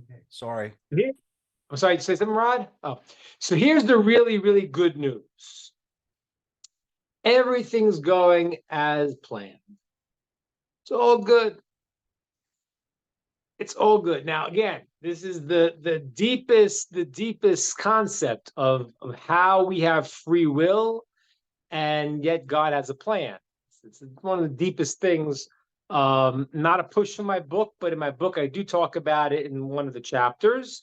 Okay, sorry. Here- I'm sorry to say something, Rod. Oh, so here's the really, really good news. Everything's going as planned. It's all good. It's all good. Now, again, this is the deepest concept of how we have free will, and yet God has a plan. It's one of the deepest things. Not a push from my book, but in my book I do talk about it in one of the chapters.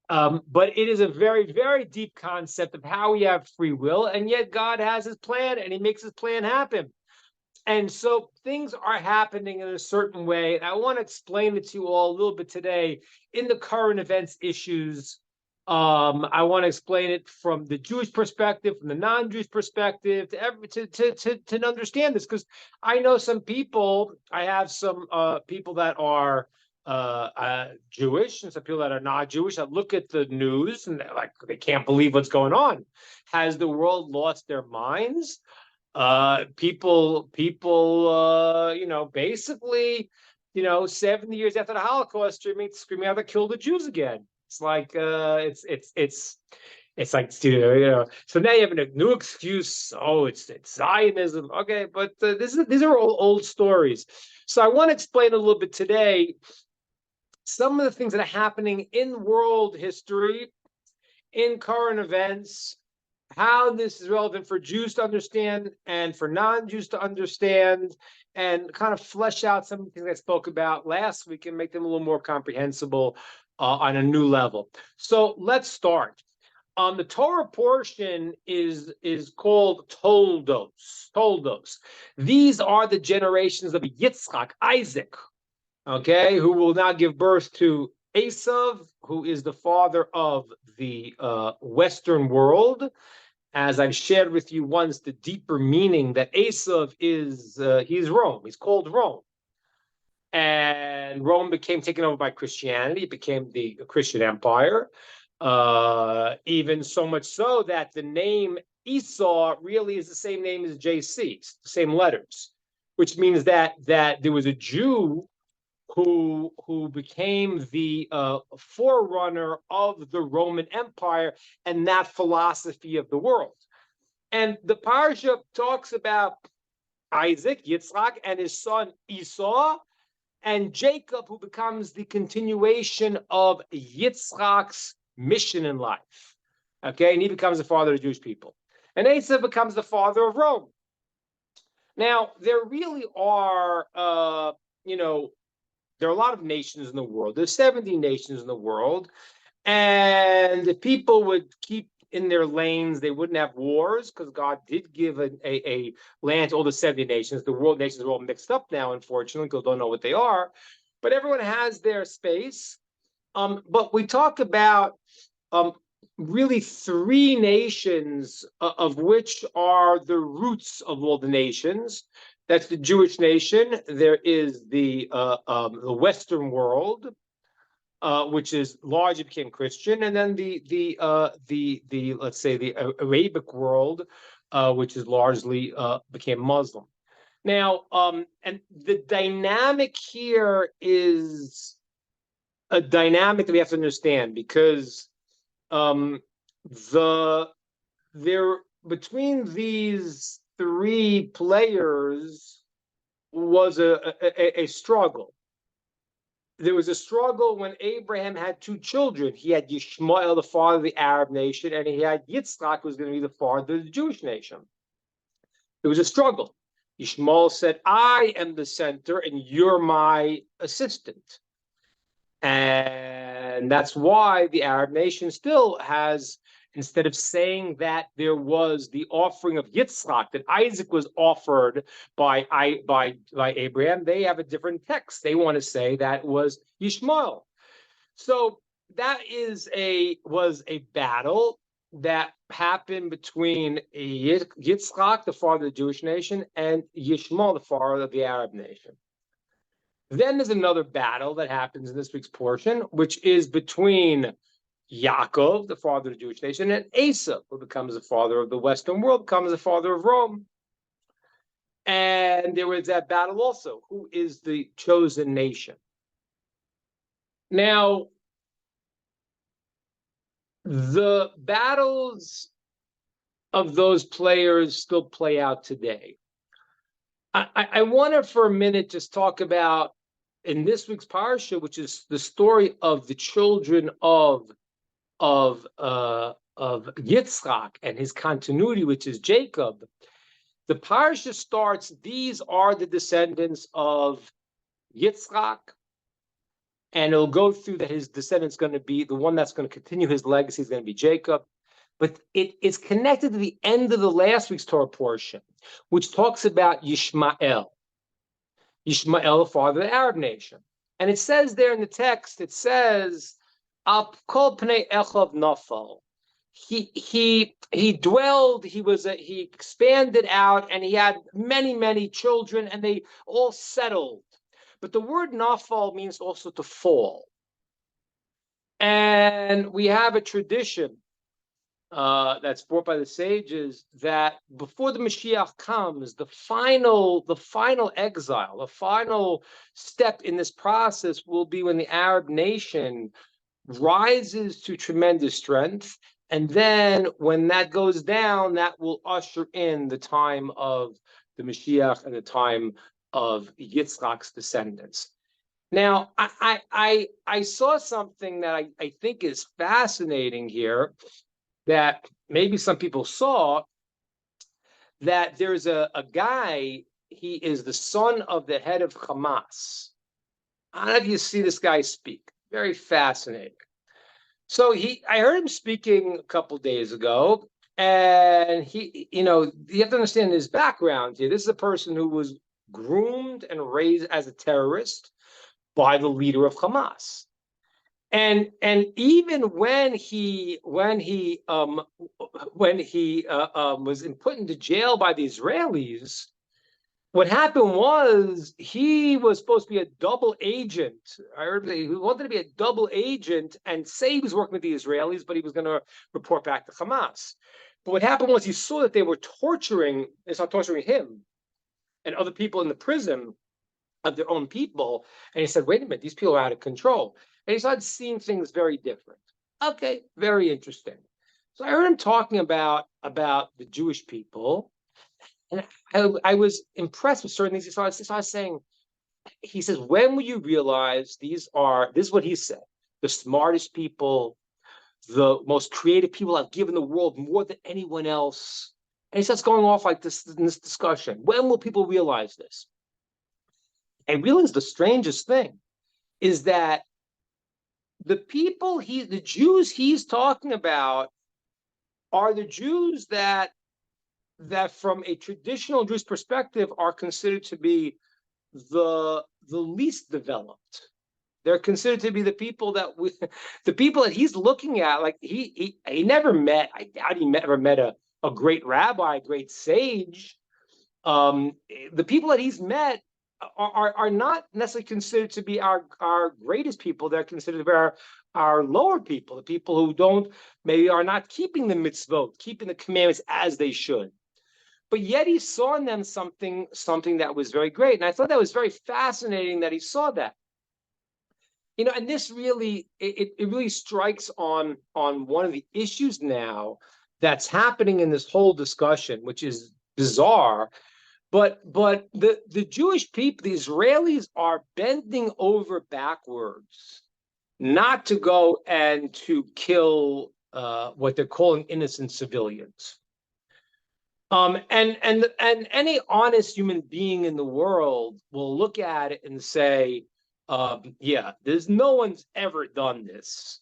But it is a very, very deep concept of how we have free will, and yet God has his plan and he makes his plan happen. And so things are happening in a certain way. And I want to explain it to you all a little bit today in the current events issues. I want to explain it from the Jewish perspective, from the non-Jewish perspective, to understand this, because I know some people. I have some people that are Jewish and some people that are not Jewish that look at the news and they can't believe what's going on. Has the world lost their minds? People, basically, 70 years after the Holocaust, screaming out to kill the Jews again. It's like, it's like, so now you have a new excuse. Oh, it's Zionism. Okay, but these are all old stories. So I want to explain a little bit today some of the things that are happening in world history, in current events, how this is relevant for Jews to understand and for non-Jews to understand, and kind of flesh out some of the things I spoke about last week and make them a little more comprehensible on a new level. So let's start. The Torah portion is called Toldos. Toldos. These are the generations of Yitzchak, Isaac, okay, who will now give birth to Esav, who is the father of the Western world. As I've shared with you once, the deeper meaning that Esav is, he's Rome. He's called Rome. And Rome became taken over by Christianity. It became the Christian Empire. Even so much so that the name Esau really is the same name as JC, the same letters, which means that there was a Jew who became the forerunner of the Roman Empire and that philosophy of the world. And the parsha talks about Isaac, Yitzhak, and his son Esau, and Jacob, who becomes the continuation of Yitzhak's mission in life. Okay, and he becomes the father of the Jewish people. And Esau becomes the father of Rome. Now, there really are, there are a lot of nations in the world. There's 70 nations in the world. And if people would keep in their lanes, they wouldn't have wars, because God did give a land to all the 70 nations. The world nations are all mixed up now, unfortunately, because don't know what they are. But everyone has their space. But we talk about really three nations, of which are the roots of all the nations. That's the Jewish nation. There is the Western world, which is largely became Christian, and then the let's say the Arabic world, which is largely became Muslim. Now, and the dynamic here is a dynamic that we have to understand, because the there between these three players was a struggle. There was a struggle when Abraham had two children. He had Yishmael, the father of the Arab nation, and he had Yitzchak, who was going to be the father of the Jewish nation. There was a struggle. Yishmael said, I am the center and you're my assistant. And that's why the Arab nation still has, instead of saying that there was the offering of Yitzhak, that Isaac was offered by Abraham, they have a different text. They want to say that was Yishmael. So that was a battle that happened between Yitzhak, the father of the Jewish nation, and Yishmael, the father of the Arab nation. Then there's another battle that happens in this week's portion, which is between Yaakov, the father of the Jewish nation, and Esau, who becomes the father of the Western world, becomes the father of Rome. And there was that battle also. Who is the chosen nation? Now, The battles of those players still play out today. I want to, for a minute, just talk about in this week's parsha, which is the story of the children of Yitzchak and his continuity, which is Jacob. The parsha starts, these are the descendants of Yitzchak, and it'll go through that his descendant's going to be, the one that's going to continue his legacy is going to be Jacob. But it's connected to the end of the last week's Torah portion, which talks about Yishmael, the father of the Arab nation. And it says there in the text, it says, Al kol pnei echav nafal. He dwelled, he expanded out, and he had many children, and they all settled. But the word nafal means also to fall. And we have a tradition that's brought by the sages that before the Mashiach comes, the final exile, the final step in this process will be when the Arab nation rises to tremendous strength. And then when that goes down, that will usher in the time of the Mashiach and the time of Yitzchak's descendants. Now, I saw something that I think is fascinating here, that maybe some people saw, that there's a guy, he is the son of the head of Hamas. I don't know if you see this guy speak. Very fascinating. So I heard him speaking a couple days ago, and he, you have to understand his background here. This is a person who was groomed and raised as a terrorist by the leader of Hamas. And even when he was put into jail by the Israelis, what happened was he was supposed to be a double agent. I heard he wanted to be a double agent and say he was working with the Israelis, but he was going to report back to Hamas. But what happened was he saw that they started torturing him and other people in the prison of their own people. And he said, wait a minute, these people are out of control. And he started seeing things very different. Okay, very interesting. So I heard him talking about the Jewish people. And I was impressed with certain things. He started saying, he says, when will you realize this is what he said, the smartest people, the most creative people I've given the world more than anyone else. And he starts going off like this in this discussion. When will people realize this? And realize the strangest thing is that the Jews he's talking about are the Jews that from a traditional Jewish perspective are considered to be the least developed. They're considered to be the people that he's looking at. Like he never met, I doubt he ever met a great rabbi, a great sage. The people that he's met are not necessarily considered to be our greatest people. They're considered to be our lower people, the people who maybe are not keeping the mitzvot, keeping the commandments as they should. But yet he saw in them something that was very great. And I thought that was very fascinating that he saw that. And this really, it really strikes on one of the issues now that's happening in this whole discussion, which is bizarre. But the Jewish people, the Israelis, are bending over backwards not to go and to kill what they're calling innocent civilians. And any honest human being in the world will look at it and say, there's no one's ever done this.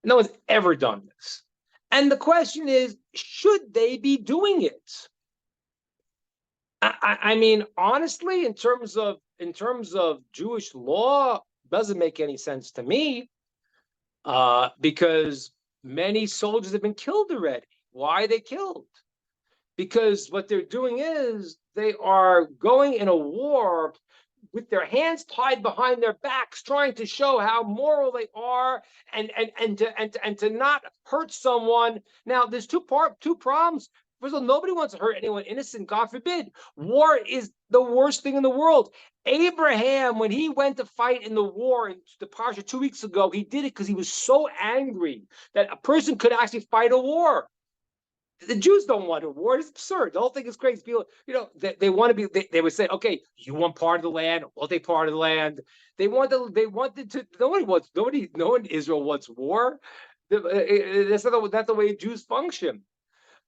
No one's ever done this. And the question is, should they be doing it? I mean, honestly, in terms of Jewish law, doesn't make any sense to me, because many soldiers have been killed already. Why are they killed? Because what they're doing is they are going in a war with their hands tied behind their backs, trying to show how moral they are and to not hurt someone. Now, there's two problems. First of all, nobody wants to hurt anyone innocent, God forbid. War is the worst thing in the world. Abraham, when he went to fight in the war in the Parsha 2 weeks ago, he did it because he was so angry that a person could actually fight a war. The Jews don't want a war. It's absurd. The whole thing is crazy. People, they want to be. They would say, "Okay, you want part of the land? We'll take part of the land." They wanted to. No one in Israel wants war. That's not the way Jews function.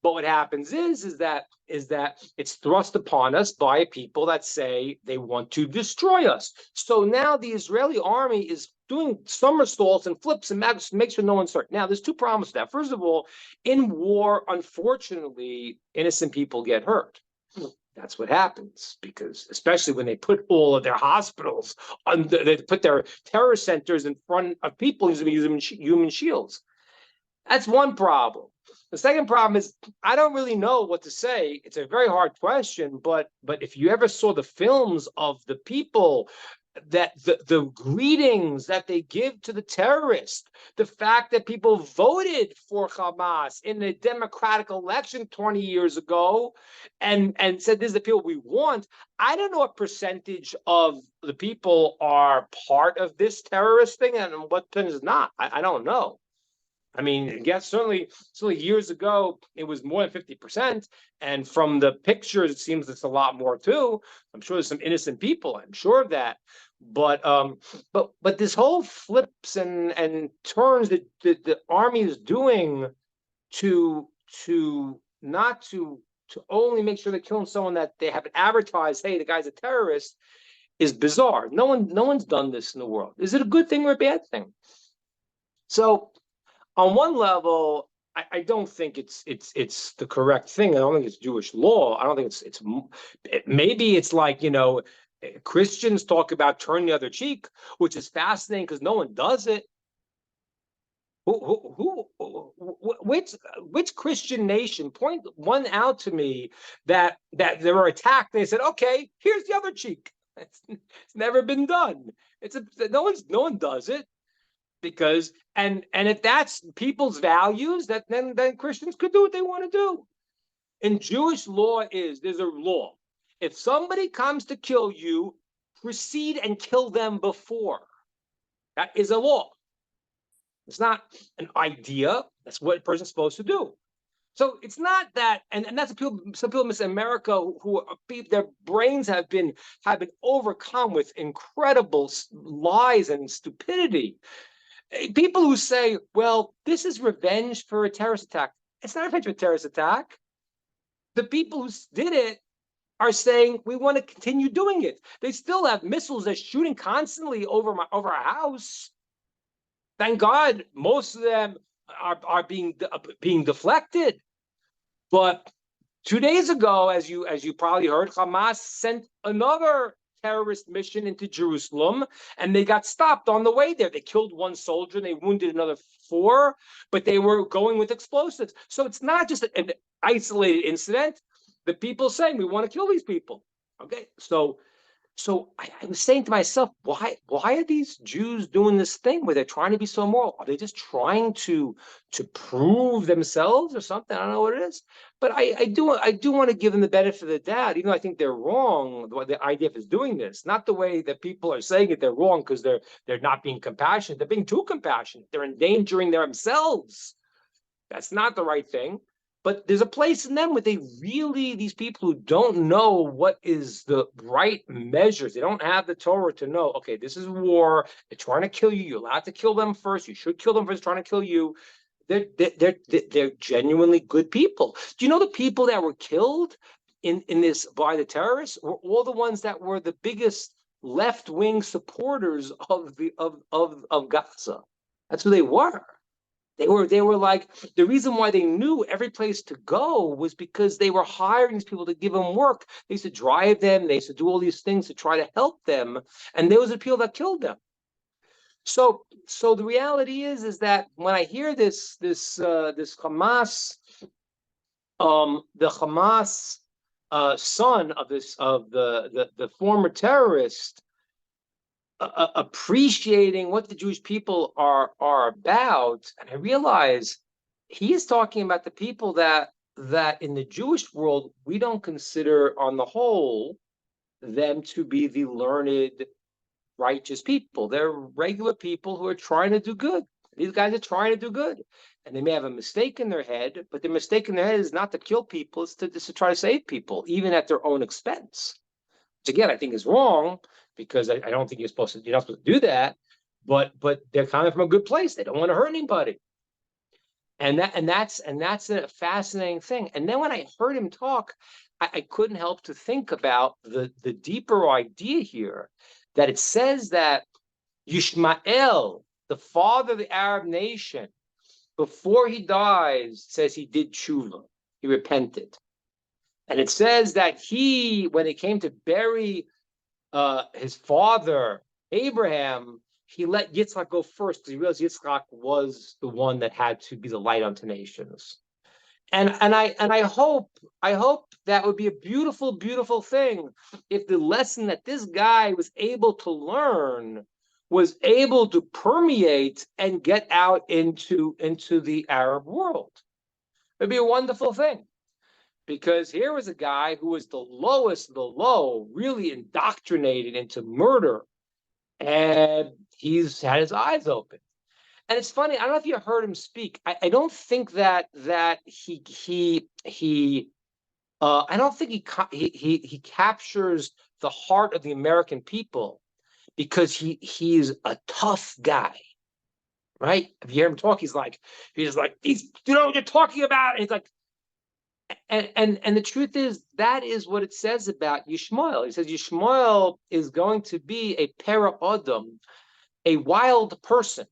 But what happens is that it's thrust upon us by people that say they want to destroy us. So now the Israeli army is doing somersaults and flips and makes sure no one's hurt. Now, there's two problems with that. First of all, in war, unfortunately, innocent people get hurt. That's what happens, because especially when they put all of their hospitals they put their terror centers in front of people using human shields. That's one problem. The second problem is I don't really know what to say. It's a very hard question, but if you ever saw the films of the people, that the greetings that they give to the terrorists, the fact that people voted for Hamas in a democratic election 20 years ago and said this is the people we want, I don't know what percentage of the people are part of this terrorist thing and what percentage is not. I don't know. I mean, yes, certainly years ago, it was more than 50%. And from the pictures, it seems it's a lot more too. I'm sure there's some innocent people. I'm sure of that. But this whole flips and turns that the army is doing to not to only make sure they're killing someone that they have advertised, hey, the guy's a terrorist, is bizarre. No one's done this in the world. Is it a good thing or a bad thing? So on one level, I don't think it's the correct thing. I don't think it's Jewish law. I don't think maybe it's like, Christians talk about turning the other cheek, which is fascinating because no one does it. Which Christian nation, point one out to me that they were attacked and they said, okay, here's the other cheek. It's never been done. No one does it. Because and if that's people's values, that then Christians could do what they want to do. In Jewish law there's a law. If somebody comes to kill you, proceed and kill them before. That is a law. It's not an idea. That's what a person's supposed to do. So it's not that, and that's some people miss America who their brains have been overcome with incredible lies and stupidity. People who say, well, this is revenge for a terrorist attack. It's not revenge for a terrorist attack. The people who did it are saying, we want to continue doing it. They still have missiles that's shooting constantly over our house. Thank God, most of them are being deflected. But 2 days ago, as you probably heard, Hamas sent another terrorist mission into Jerusalem, and they got stopped on the way there. They killed one soldier and they wounded another 4, but they were going with explosives. So it's not just an isolated incident. The people saying we want to kill these people. Okay, so I was saying to myself, why are these Jews doing this thing where they're trying to be so moral? Are they just trying to prove themselves or something? I don't know what it is, but I do want to give them the benefit of the doubt, even though I think they're wrong. The IDF is doing this, not the way that people are saying it. They're wrong because they're not being compassionate. They're being too compassionate. They're endangering themselves. That's not the right thing. But there's a place in them where these people who don't know what is the right measures, they don't have the Torah to know, okay, this is war, they're trying to kill you, you're allowed to kill them first, you should kill them first, trying to kill you. They're genuinely good people. Do you know the people that were killed in this by the terrorists were all the ones that were the biggest left-wing supporters of Gaza? That's who they were. They were like, the reason why they knew every place to go was because they were hiring these people to give them work. They used to drive them. They used to do all these things to try to help them. And those are the people that killed them. So the reality is that when I hear this Hamas, the Hamas son of the former terrorist, appreciating what the Jewish people are about, and I realize he is talking about the people that that in the Jewish world, we don't consider on the whole them to be the learned, righteous people. They're regular people who are trying to do good. These guys are trying to do good. And they may have a mistake in their head, but the mistake in their head is not to kill people, it's to try to save people, even at their own expense. Which again, I think is wrong, because I don't think you're not supposed to do that. But they're coming from a good place. They don't want to hurt anybody. And that's a fascinating thing. And then when I heard him talk, I couldn't help to think about the deeper idea here, that it says that Yishmael, the father of the Arab nation, before he dies, says he did tshuva, he repented. And it says that when it came to bury his father, Abraham, he let Yitzchak go first because he realized Yitzchak was the one that had to be the light unto nations. And I hope that would be a beautiful, beautiful thing if the lesson that this guy was able to learn was able to permeate and get out into the Arab world. It'd be a wonderful thing. Because here was a guy who was the lowest of the low, really indoctrinated into murder, and he's had his eyes open. And it's funny. I don't know if you heard him speak. I don't think that he I don't think he captures the heart of the American people, because he's a tough guy, right? If you hear him talk, he's like you know what you're talking about. And he's like, and the truth is, that is what it says about Yishmael. He says Yishmael is going to be a para Adam, a wild person,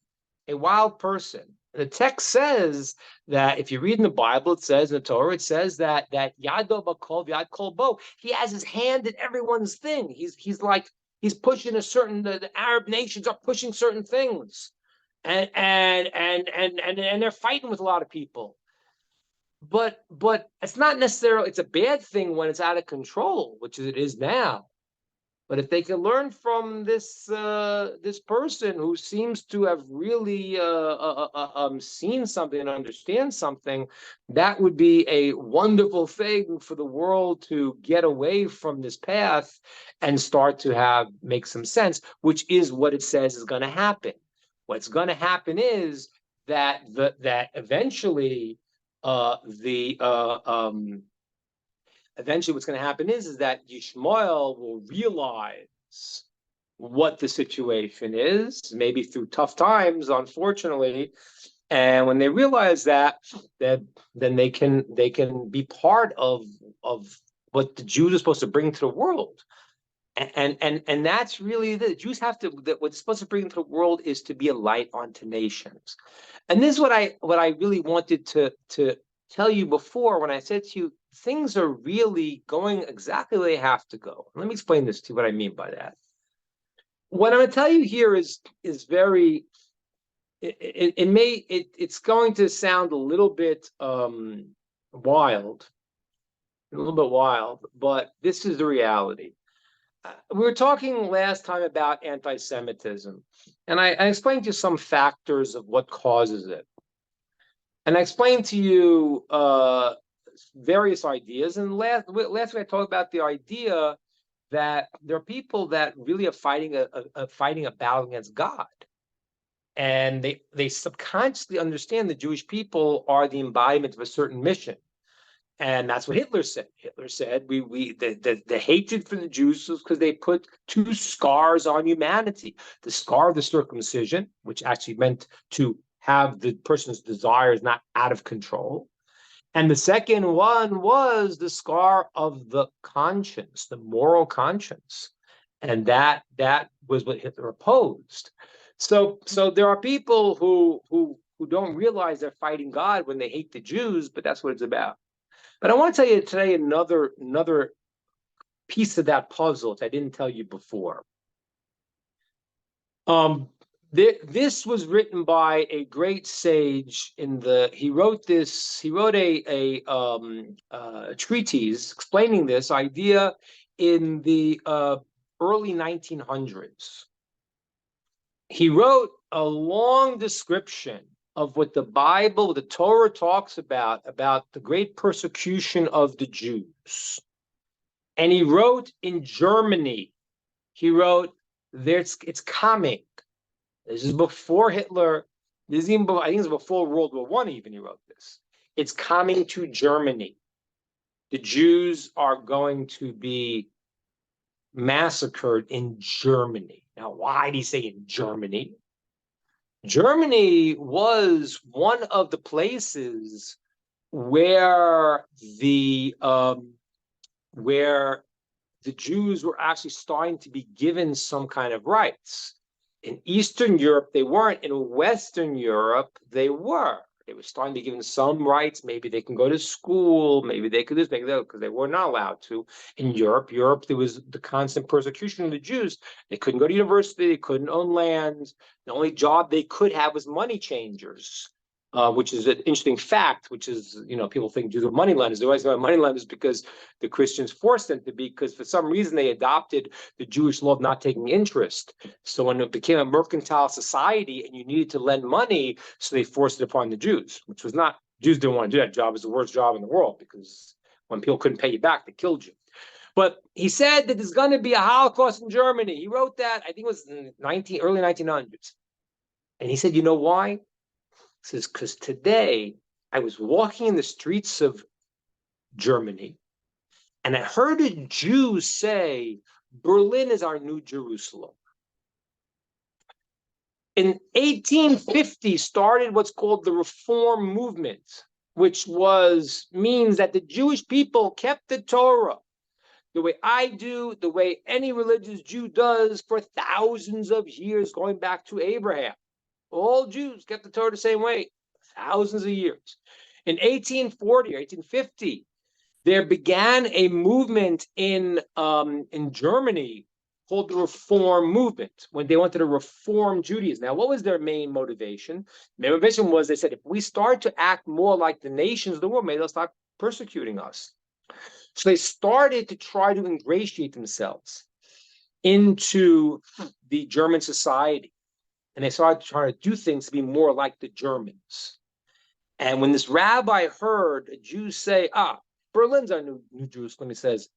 a wild person. The text says that if you read in the Bible, it says in the Torah, it says that Yado Bakol Yad Kol Bo, he has his hand in everyone's thing. He's pushing the Arab nations are pushing certain things, and they're fighting with a lot of people. But it's not necessarily, it's a bad thing when it's out of control, which it is now. But if they can learn from this person who seems to have really seen something and understand something, that would be a wonderful thing for the world to get away from this path and start to make some sense, which is what it says is going to happen. What's going to happen is that eventually eventually what's going to happen is that Yishmael will realize what the situation is, maybe through tough times, unfortunately. And when they realize that, then they can be part of what the Jews are supposed to bring to the world. And that's really the Jews have to, what's supposed to bring to the world is to be a light unto nations. And this is what I really wanted to tell you before when I said to you, things are really going exactly where they have to go. Let me explain this to you, what I mean by that. What I'm going to tell you here is very, it's going to sound a little bit wild, but this is the reality. We were talking last time about anti-Semitism, and I explained to you some factors of what causes it. And I explained to you various ideas. And last week I talked about the idea that there are people that really are fighting a battle against God. And they subconsciously understand the Jewish people are the embodiment of a certain mission. And that's what Hitler said. Hitler said the hatred for the Jews was because they put two scars on humanity. The scar of the circumcision, which actually meant to have the person's desires not out of control. And the second one was the scar of the conscience, the moral conscience. And that was what Hitler opposed. So there are people who don't realize they're fighting God when they hate the Jews, but that's what it's about. But I want to tell you today another piece of that puzzle that I didn't tell you before. This was written by a great sage he wrote a treatise explaining this idea in the early 1900s. He wrote a long description of what the Bible, the Torah talks about the great persecution of the Jews. And he wrote in Germany, he wrote, it's coming. This is before Hitler. This is even before, I think it's before World War I even he wrote this. It's coming to Germany. The Jews are going to be massacred in Germany. Now, why did he say in Germany? Germany was one of the places where the Jews were actually starting to be given some kind of rights. In Eastern Europe, they weren't. In Western Europe, they were. They were starting to be given some rights. Maybe they can go to school. Maybe they could this, maybe that, because they were not allowed to. In Europe, there was the constant persecution of the Jews. They couldn't go to university. They couldn't own land. The only job they could have was money changers, which is an interesting fact, which is, people think Jews are money lenders. They always know money lenders because the Christians forced them to be, because for some reason they adopted the Jewish law of not taking interest. So when it became a mercantile society and you needed to lend money, so they forced it upon the Jews, which was not, Jews didn't want to do that job. It was the worst job in the world, because when people couldn't pay you back, they killed you. But he said that there's going to be a Holocaust in Germany. He wrote that, I think it was in early 1900s. And he said, you know why? He says, because today I was walking in the streets of Germany and I heard a Jew say, Berlin is our new Jerusalem. In 1850 started what's called the Reform movement, which means that the Jewish people kept the Torah the way I do, the way any religious Jew does for thousands of years, going back to Abraham. All Jews kept the Torah the same way, thousands of years. In 1840 or 1850, there began a movement in Germany called the Reform movement, when they wanted to reform Judaism. Now, what was their main motivation? Their motivation was, they said, if we start to act more like the nations of the world, maybe they'll stop persecuting us. So they started to try to ingratiate themselves into the German society. And they started trying to do things to be more like the Germans. And when this rabbi heard a Jew say, Berlin's our new Jerusalem, he says,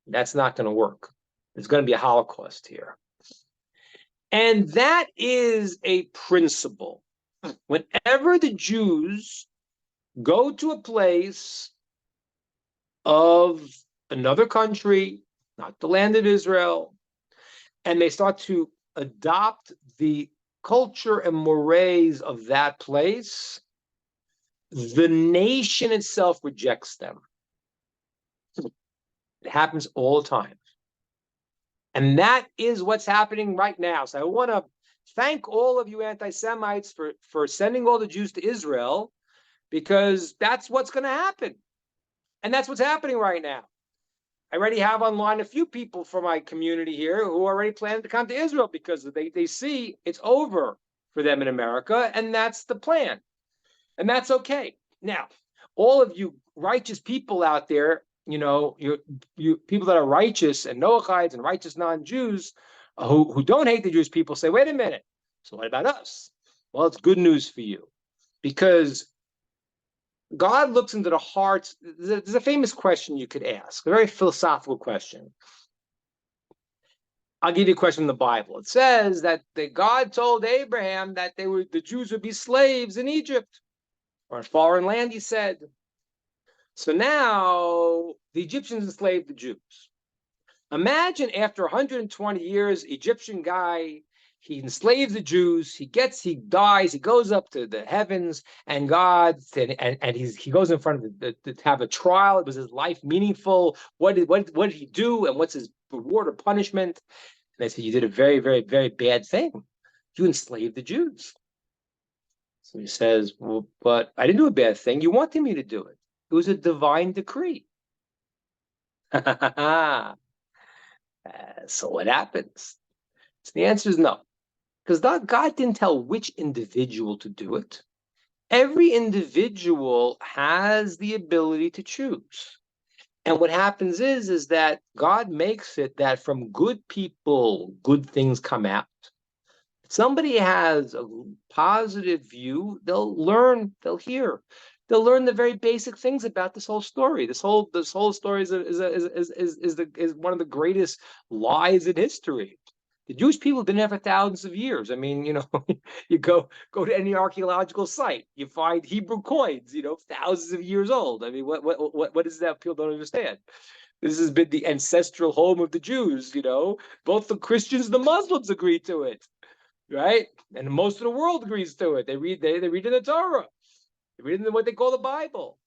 that's not going to work. There's going to be a Holocaust here. And that is a principle. Whenever the Jews go to a place of another country, not the land of Israel, and they start to adopt the culture and mores of that place, the nation itself rejects them. It happens all the time. And that is what's happening right now. So I want to thank all of you anti-Semites for sending all the Jews to Israel, because that's what's going to happen. And that's what's happening right now. I already have online a few people from my community here who are already planning to come to Israel, because they see it's over for them in America, and that's the plan. And that's okay. Now, all of you righteous people out there, you people that are righteous and Noachites and righteous non-Jews who don't hate the Jewish people, say, wait a minute, so what about us? Well, it's good news for you, because God looks into the hearts. There's a famous question you could ask, a very philosophical question. I'll give you a question in the Bible. It says that God told Abraham that the Jews would be slaves in Egypt, or in foreign land, he said. So now the Egyptians enslaved the Jews. Imagine after 120 years, Egyptian guy, he enslaves the Jews, he dies, he goes up to the heavens, and God, and he goes in front of to have a trial. Was his life meaningful? What did he do? And what's his reward or punishment? And they said, you did a very, very, very bad thing. You enslaved the Jews. So he says, well, but I didn't do a bad thing. You wanted me to do it. It was a divine decree. So what happens? So the answer is no. Because God didn't tell which individual to do it. Every individual has the ability to choose. And what happens is that God makes it that from good people, good things come out. Somebody has a positive view, they'll learn, they'll hear, they'll learn the very basic things about this whole story. This whole story is one of the greatest lies in history. The Jewish people have been there for thousands of years. I mean, you go to any archaeological site, you find Hebrew coins, thousands of years old. I mean, what is that people don't understand? This has been the ancestral home of the Jews. Both the Christians and the Muslims agree to it, right? And most of the world agrees to it. They read in the Torah. They read in what they call the Bible.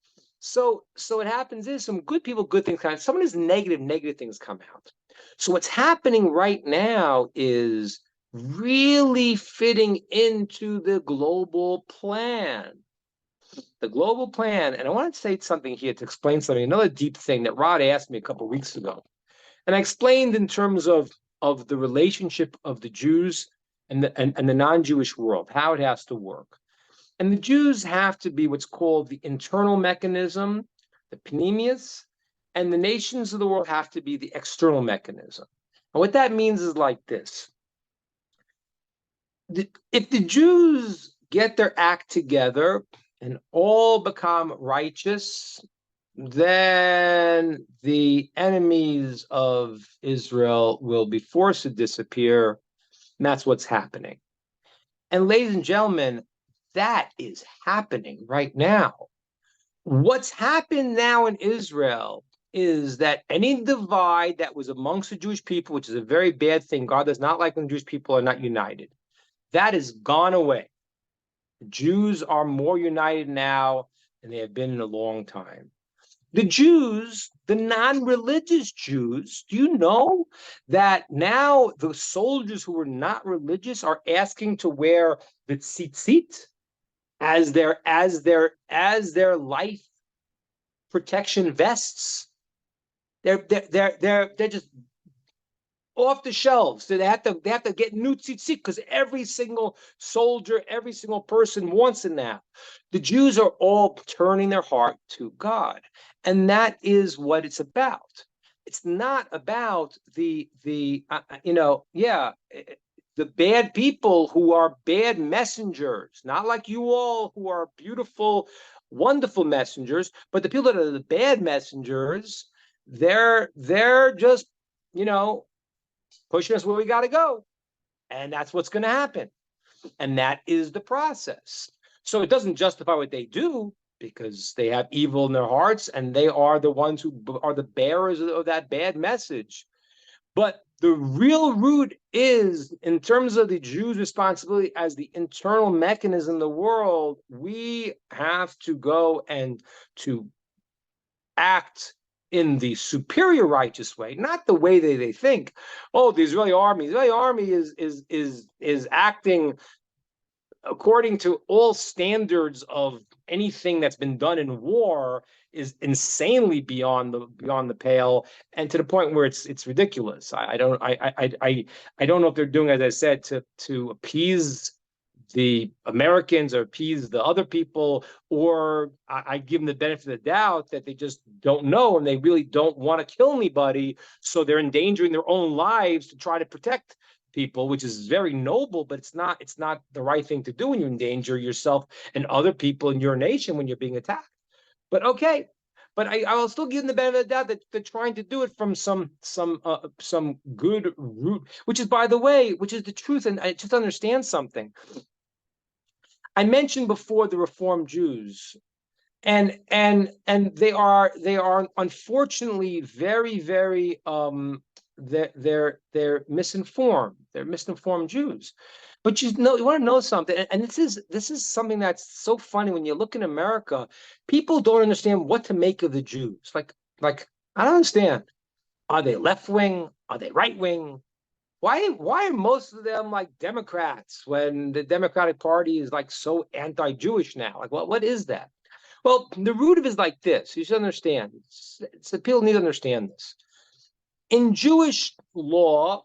So what happens is some good people, good things come out. Some of these negative things come out. So what's happening right now is really fitting into the global plan. The global plan, and I want to say something here to explain something, another deep thing that Rod asked me a couple of weeks ago. And I explained in terms of the relationship of the Jews and the non-Jewish world, how it has to work. And the Jews have to be what's called the internal mechanism, the panemius, and the nations of the world have to be the external mechanism. And what that means is like this. If the Jews get their act together and all become righteous, then the enemies of Israel will be forced to disappear. And that's what's happening. And ladies and gentlemen, that is happening right now. What's happened now in Israel is that any divide that was amongst the Jewish people, which is a very bad thing, God does not like when Jewish people are not united, that has gone away. The Jews are more united now than they have been in a long time. The Jews, the non-religious Jews, do you know that now the soldiers who were not religious are asking to wear the tzitzit as their life protection vests? They're just off the shelves. So they have to get new tzitzit because every single soldier, every single person wants it now. The Jews are all turning their heart to God, and that is what it's about. It's not about the bad people who are bad messengers, not like you all who are beautiful, wonderful messengers, but the people that are the bad messengers, they're just pushing us where we got to go. And that's what's going to happen. And that is the process. So it doesn't justify what they do because they have evil in their hearts and they are the ones who are the bearers of that bad message. But the real root is, in terms of the Jews' responsibility as the internal mechanism in the world, we have to go and to act in the superior righteous way, not the way they think. Oh, the Israeli army is acting according to all standards of anything that's been done in war, is insanely beyond the pale, and to the point where it's ridiculous. I don't know if they're doing, as I said, to appease the Americans or appease the other people, or I give them the benefit of the doubt that they just don't know and they really don't want to kill anybody, so they're endangering their own lives to try to protect people, which is very noble, but it's not the right thing to do when you endanger yourself and other people in your nation when you're being attacked. But okay, but I'll still give them the benefit of the doubt that they're trying to do it from some good root, which is, by the way, which is the truth. And I just understand something. I mentioned before the Reform Jews, and they are unfortunately very they're misinformed. They're misinformed Jews. But you want to know something, and this is something that's so funny when you look in America. People don't understand what to make of the Jews. Like I don't understand. Are they left wing? Are they right wing? Why are most of them like Democrats when the Democratic Party is like so anti-Jewish now? Like what is that? Well, the root of it is like this. You should understand. So people need to understand this. In Jewish law,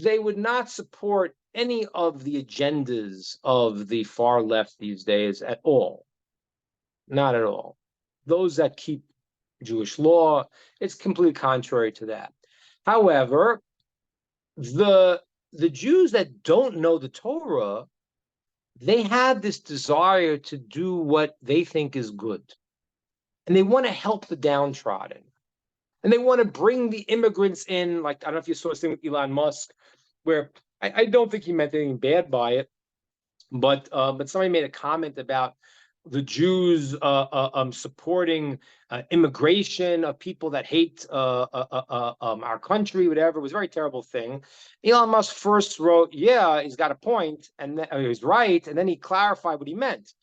they would not support any of the agendas of the far left these days at all. Not at all. Those that keep Jewish law, it's completely contrary to that. However, the the Jews that don't know the Torah, they have this desire to do what they think is good. And they want to help the downtrodden. And they want to bring the immigrants in. Like, I don't know if you saw this thing with Elon Musk, where I don't think he meant anything bad by it, but somebody made a comment about the Jews supporting immigration of people that hate our country, whatever. It was a very terrible thing. Elon Musk first wrote, yeah, he's got a point, and then, he was right, and then he clarified what he meant.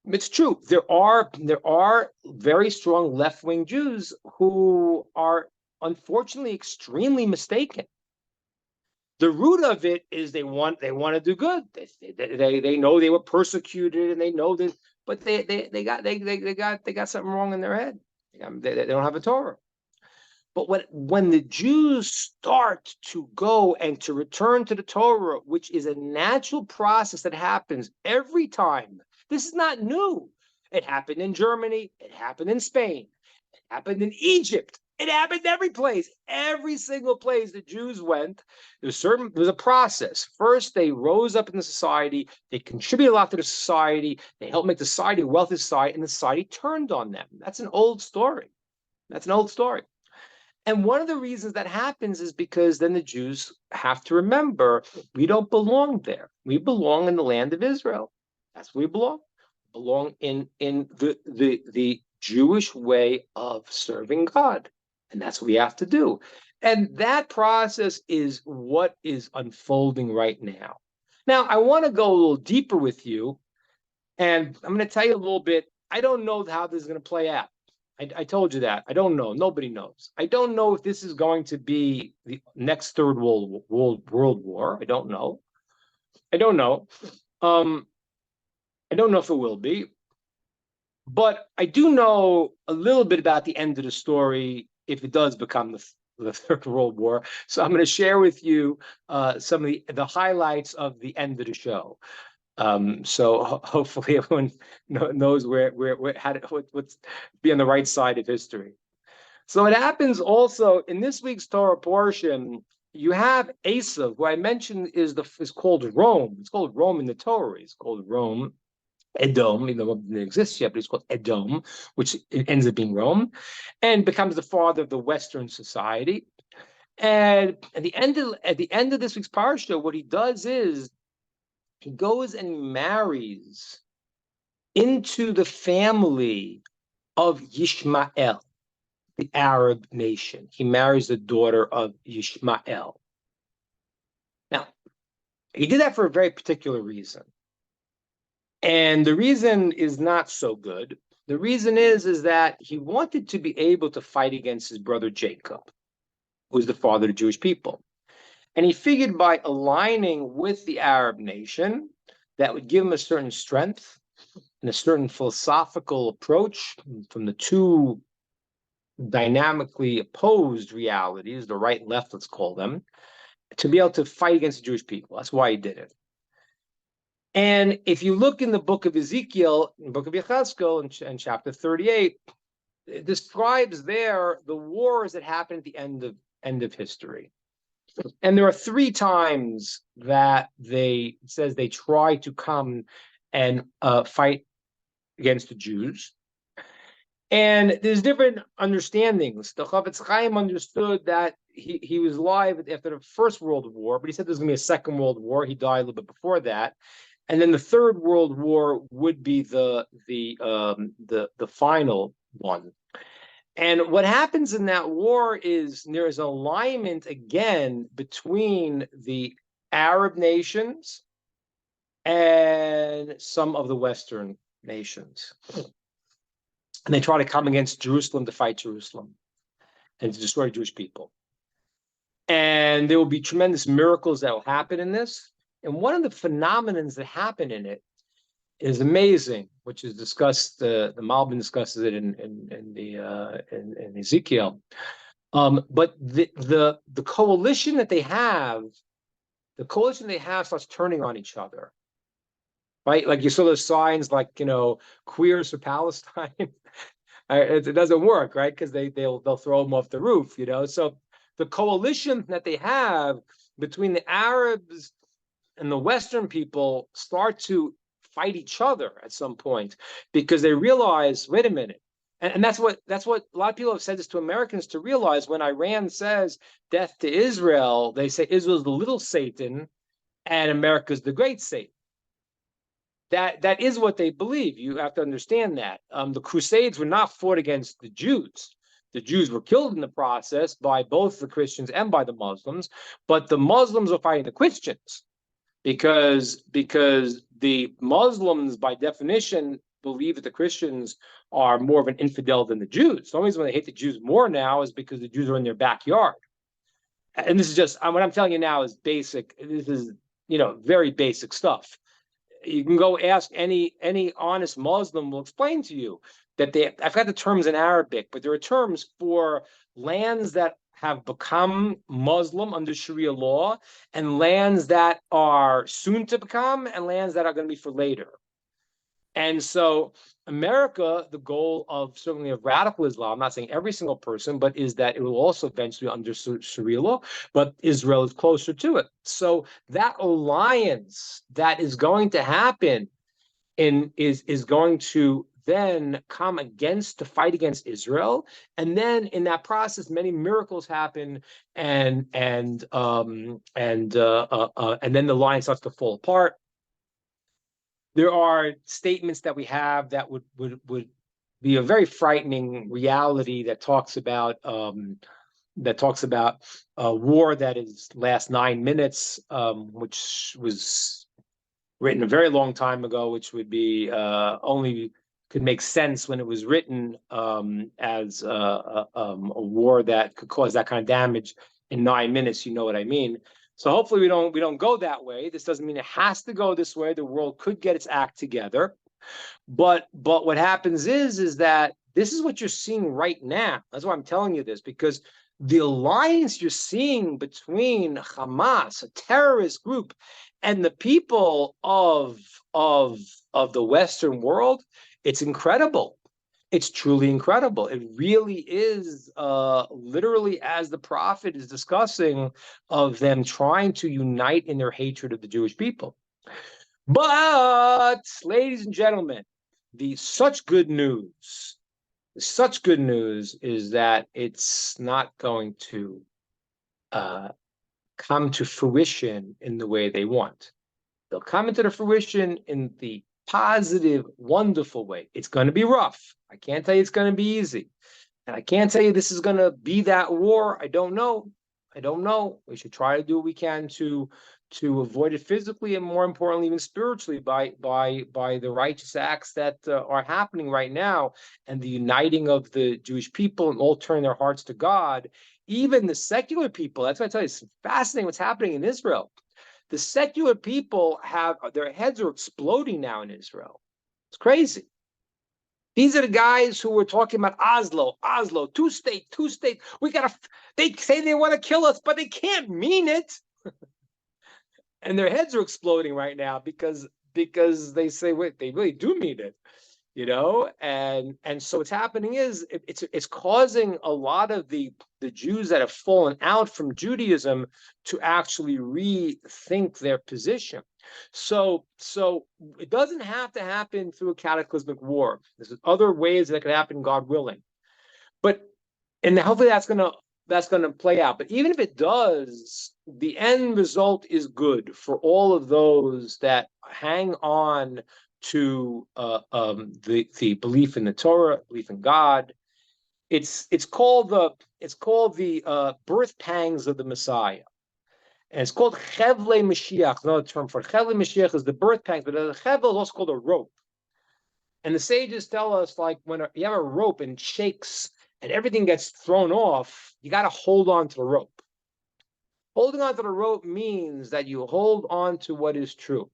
It's true. There are very strong left-wing Jews who are unfortunately extremely mistaken. The root of it is they want to do good. They know they were persecuted, and they know that, but they got something wrong in their head. They don't have a Torah. But when the Jews start to go and to return to the Torah, which is a natural process that happens every time. This is not new. It happened in Germany. It happened in Spain. It happened in Egypt. It happened every place. Every single place the Jews went, there was a process. First, they rose up in the society. They contributed a lot to the society. They helped make the society a wealthy society, and the society turned on them. That's an old story. That's an old story. And one of the reasons that happens is because then the Jews have to remember, we don't belong there. We belong in the land of Israel. That's where we belong. We belong in the Jewish way of serving God. And that's what we have to do. And that process is what is unfolding right now. Now, I want to go a little deeper with you. And I'm going to tell you a little bit. I don't know how this is going to play out. I told you that. I don't know. Nobody knows. I don't know if this is going to be the next third world war. I don't know. I don't know. I don't know if it will be. But I do know a little bit about the end of the story if it does become the Third World War. So I'm going to share with you some of the highlights of the end of the show. So hopefully everyone knows what's be on the right side of history. So it happens also in this week's Torah portion. You have Esav, who I mentioned is called Rome. It's called Rome in the Torah. It's called Rome, Edom, even though it didn't exist yet, but it's called Edom, which ends up being Rome, and becomes the father of the Western society. And at the end of this week's parsha, what he does is he goes and marries into the family of Yishmael, the Arab nation. He marries the daughter of Yishmael. Now, he did that for a very particular reason. And the reason is not so good. The reason is that he wanted to be able to fight against his brother Jacob, who was the father of the Jewish people. And he figured by aligning with the Arab nation, that would give him a certain strength and a certain philosophical approach from the two dynamically opposed realities, the right and left, let's call them, to be able to fight against the Jewish people. That's why he did it. And if you look in the book of Ezekiel, in the book of Yechezkel, in chapter 38, it describes there the wars that happened at the end of history. And there are 3 times that it says they try to come and fight against the Jews. And there's different understandings. The Chavetz Chaim understood that he was alive after the First World War, but he said there's going to be a Second World War. He died a little bit before that. And then the Third World War would be the final one. And what happens in that war is there is alignment again between the Arab nations and some of the Western nations. And they try to come against Jerusalem to fight Jerusalem and to destroy Jewish people. And there will be tremendous miracles that will happen in this. And one of the phenomenons that happen in it is amazing, which is discussed. The Malbim discusses it in Ezekiel. But the coalition that they have, starts turning on each other, right? Like you saw those signs, like queers for Palestine. It doesn't work, right? Because they'll throw them off the roof, So the coalition that they have between the Arabs and the Western people start to fight each other at some point because they realize, wait a minute. And that's what a lot of people have said this to Americans to realize when Iran says death to Israel, they say Israel's the little Satan and America's the great Satan. That is what they believe. You have to understand that. The Crusades were not fought against the Jews. The Jews were killed in the process by both the Christians and by the Muslims, but the Muslims were fighting the Christians because the Muslims, by definition, believe that the Christians are more of an infidel than the Jews. The only reason they hate the Jews more now is because the Jews are in their backyard. And this is just what I'm telling you now is basic. This is very basic stuff. You can go ask any honest Muslim will explain to you that I've got the terms in Arabic, but there are terms for lands that have become Muslim under Sharia law and lands that are soon to become and lands that are going to be for later. And so America, the goal of certainly of radical Islam, I'm not saying every single person, but is that it will also eventually under Sharia law, but Israel is closer to it. So that alliance that is going to happen is going to then come to fight against Israel, and then in that process, many miracles happen, and then the alliance starts to fall apart. There are statements that we have that would be a very frightening reality that talks about a war that is lasts 9 minutes, which was written a very long time ago, which would be only could make sense when it was written as a war that could cause that kind of damage in 9 minutes. You know what I mean? So hopefully we don't go that way. This doesn't mean it has to go this way. The world could get its act together, but what happens is that this is what you're seeing right now. That's why I'm telling you this, because the alliance you're seeing between Hamas, a terrorist group, and the people of the Western world, it's incredible. It's truly incredible. It really is literally, as the prophet is discussing, of them trying to unite in their hatred of the Jewish people. But, ladies and gentlemen, such good news is that it's not going to come to fruition in the way they want. They'll come into the fruition in the positive, wonderful way. It's going to be rough. I can't tell you it's going to be easy. And I can't tell you this is going to be that war. I don't know. We should try to do what we can to avoid it physically and, more importantly, even spiritually by the righteous acts that are happening right now and the uniting of the Jewish people and all turning their hearts to God. Even the secular people, that's why I tell you, it's fascinating what's happening in Israel. The secular people their heads are exploding now in Israel. It's crazy. These are the guys who were talking about Oslo, two state. They say they want to kill us, but they can't mean it. And their heads are exploding right now because they say, wait, they really do mean it, and so what's happening is it's causing a lot of the Jews that have fallen out from Judaism to actually rethink their position. So it doesn't have to happen through a cataclysmic war. There's other ways that could happen, God willing. And hopefully that's going to play out. But even if it does, the end result is good for all of those that hang on to the belief in the Torah, belief in God. It's called the birth pangs of the Messiah, and it's called Chevle Mashiach. Another term for it. Chevle Mashiach is the birth pangs, but the Chevle is also called a rope. And the sages tell us, like, when you have a rope and it shakes and everything gets thrown off, you got to hold on to the rope. Holding on to the rope means that you hold on to what is true.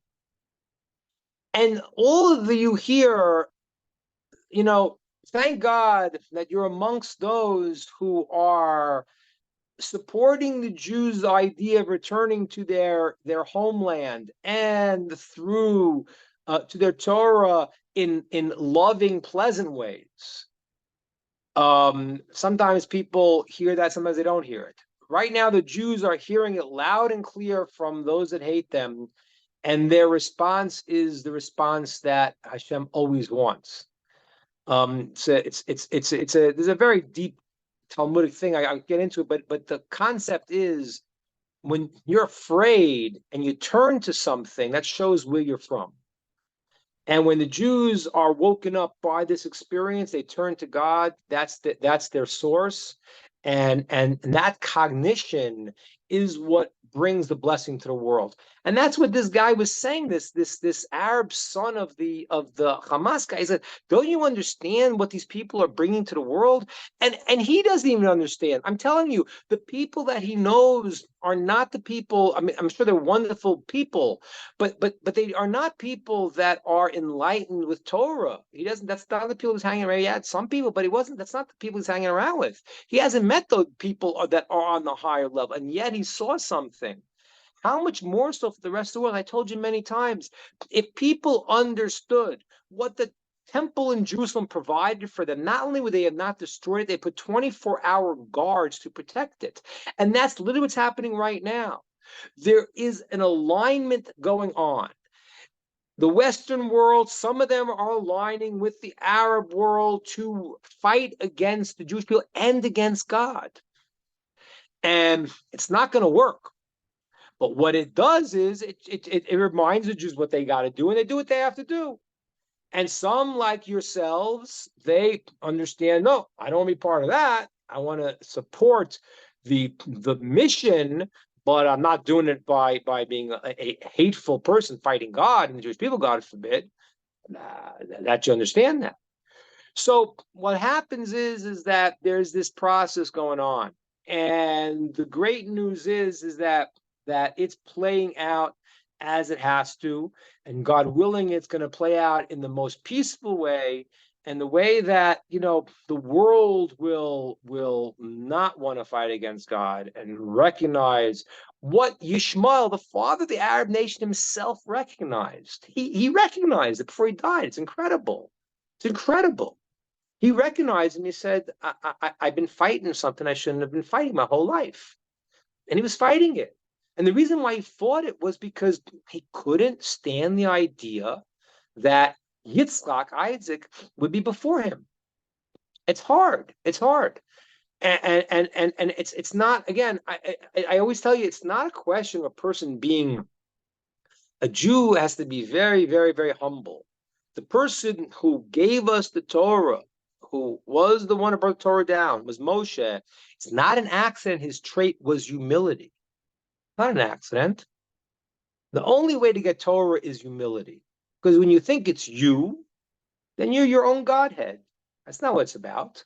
And all of you here, thank God that you're amongst those who are supporting the Jews' idea of returning to their homeland and through to their Torah in loving, pleasant ways. Sometimes people hear that, sometimes they don't hear it. right now the Jews are hearing it loud and clear from those that hate them, and their response is the response that Hashem always wants. So there's a very deep Talmudic thing. I'll get into it, but the concept is when you're afraid and you turn to something, that shows where you're from. And when the Jews are woken up by this experience, they turn to God. That's their source, and that cognition is what brings the blessing to the world. And that's what this guy was saying. This Arab son of the Hamas guy, he said, "Don't you understand what these people are bringing to the world?" And he doesn't even understand. I'm telling you, the people that he knows are not the people. I mean, I'm sure they're wonderful people, but they are not people that are enlightened with Torah. He doesn't. That's not the people he's hanging around. He had some people, but he wasn't. That's not the people he's hanging around with. He hasn't met those people that are on the higher level, and yet he saw something. How much more so for the rest of the world? I told you many times, if people understood what the temple in Jerusalem provided for them, not only would they have not destroyed it, they put 24-hour guards to protect it. And that's literally what's happening right now. There is an alignment going on. The Western world, some of them are aligning with the Arab world to fight against the Jewish people and against God. And it's not going to work. But what it does is it reminds the Jews what they got to do, and they do what they have to do. And some, like yourselves, they understand, no, I don't want to be part of that. I want to support the mission, but I'm not doing it by being a hateful person fighting God and the Jewish people, God forbid. That you understand that. So what happens is that there's this process going on. And the great news is that it's playing out as it has to, and God willing, it's going to play out in the most peaceful way, and the way that the world will not want to fight against God and recognize what Yishmael, the father of the Arab nation himself, recognized. He recognized it before he died. It's incredible. It's incredible. He recognized and he said, I've been fighting something I shouldn't have been fighting my whole life. And he was fighting it. And the reason why he fought it was because he couldn't stand the idea that Yitzchak, Isaac, would be before him. It's hard. It's hard. And it's not, again, I always tell you, it's not a question of a person being a Jew has to be very, very, very humble. The person who gave us the Torah, who was the one who brought the Torah down, was Moshe. It's not an accident. His trait was humility. Not an accident. The only way to get Torah is humility. Because when you think it's you, then you're your own Godhead. That's not what it's about.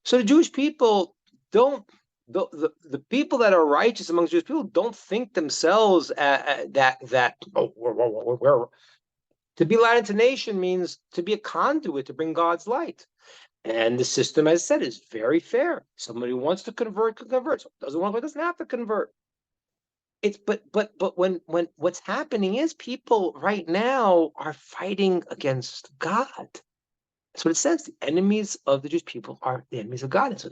So the Jewish people don't, the people that are righteous amongst Jewish people don't think themselves to be light into nation means to be a conduit to bring God's light. And the system, as I said, is very fair. Somebody who wants to convert can convert. So doesn't want to, doesn't have to convert. It's but when what's happening is people right now are fighting against God. That's what it says. The enemies of the Jewish people are the enemies of God.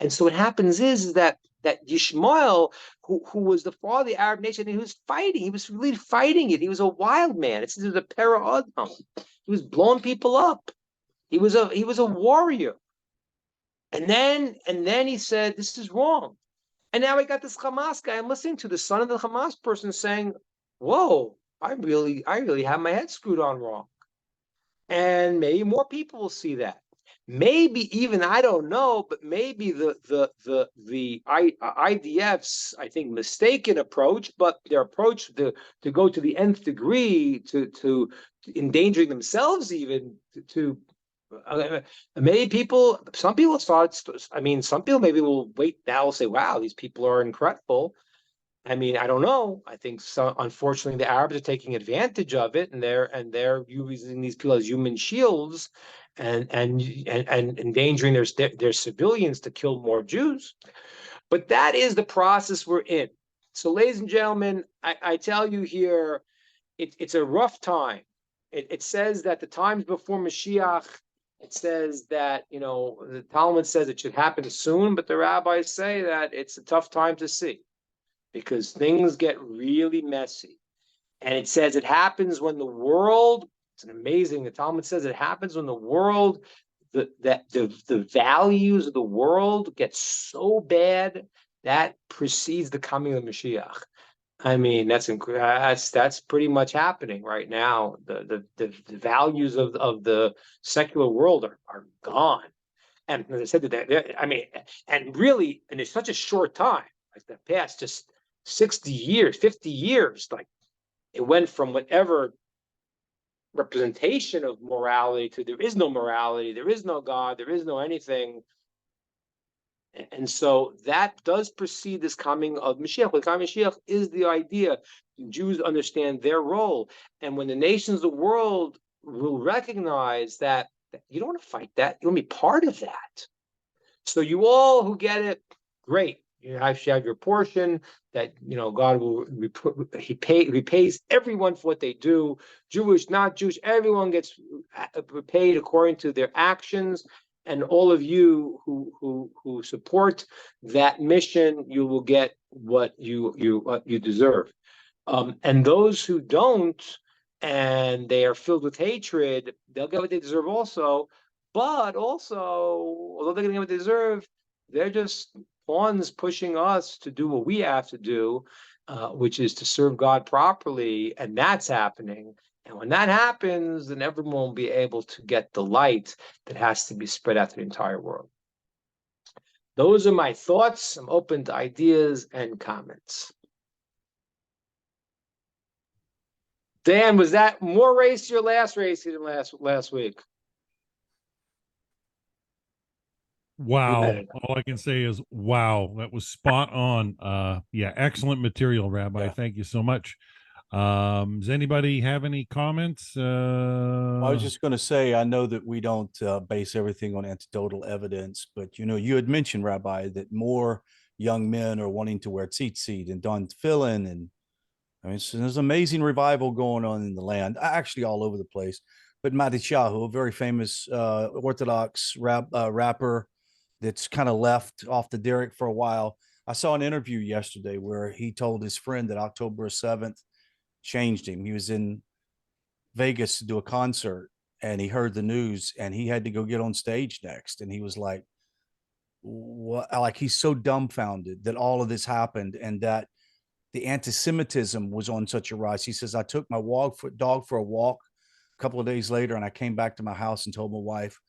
And so what happens is that Yishmael, who was the father of the Arab nation, he was fighting. He was really fighting it. He was a wild man. It was a para Adam. He was blowing people up. He was a warrior. And then he said, "This is wrong." And now we got this Hamas guy I'm listening to, the son of the Hamas person, saying, "Whoa, I really have my head screwed on wrong." And maybe more people will see that. Maybe even, I don't know, but maybe the IDF's, I think, mistaken approach, but their approach to go to the nth degree, to endangering themselves even, to maybe some people start, I mean, some people maybe will wait now and say, wow, these people are incredible. I mean, I don't know. I think unfortunately the Arabs are taking advantage of it, and they're using these people as human shields and endangering their civilians to kill more Jews. But that is the process we're in. So, ladies and gentlemen, I tell you here, it's a rough time. It says that the times before Mashiach, it says that, the Talmud says it should happen soon, but the rabbis say that it's a tough time to see because things get really messy. And it says it happens when the world, it's an amazing, the Talmud says it happens when the world, the values of the world get so bad that precedes the coming of Mashiach. I mean, that's pretty much happening right now. The values of the secular world are gone. And as I said that, I mean, and really, and it's such a short time, like the past just 60 years, 50 years, like it went from whatever representation of morality to there is no morality, there is no God, there is no anything. And so that does precede this coming of Mashiach. The coming of Mashiach is the idea. Jews understand their role. And when the nations of the world will recognize that you don't want to fight that, you want to be part of that. So you all who get it, great. You actually have your portion that, God will repays everyone for what they do. Jewish, not Jewish, everyone gets paid according to their actions. And all of you who support that mission, you will get what you deserve. And those who don't, and they are filled with hatred, they'll get what they deserve also. But also, although they're going to get what they deserve, they're just pawns pushing us to do what we have to do, which is to serve God properly, and that's happening. And when that happens, then everyone will be able to get the light that has to be spread out to the entire world. Those are my thoughts. I'm open to ideas and comments. Dan, was that more racy or less racy than last week? Wow. All I can say is wow. That was spot on. Yeah, excellent material, Rabbi. Yeah. Thank you so much. Does anybody have any comments? I was just going to say, I know that we don't base everything on anecdotal evidence, but you had mentioned, Rabbi, that more young men are wanting to wear tzitzit and don tefillin, and I mean, so there's amazing revival going on in the land, actually all over the place. But Matisyahu, a very famous Orthodox rapper that's kind of left off the derrick for a while. I saw an interview yesterday where he told his friend that October 7th changed him. He was in Vegas to do a concert and he heard the news and he had to go get on stage next. And he was like, what? Like, he's so dumbfounded that all of this happened and that the anti-Semitism was on such a rise. He says, I took my dog for a walk a couple of days later and I came back to my house and told my wife,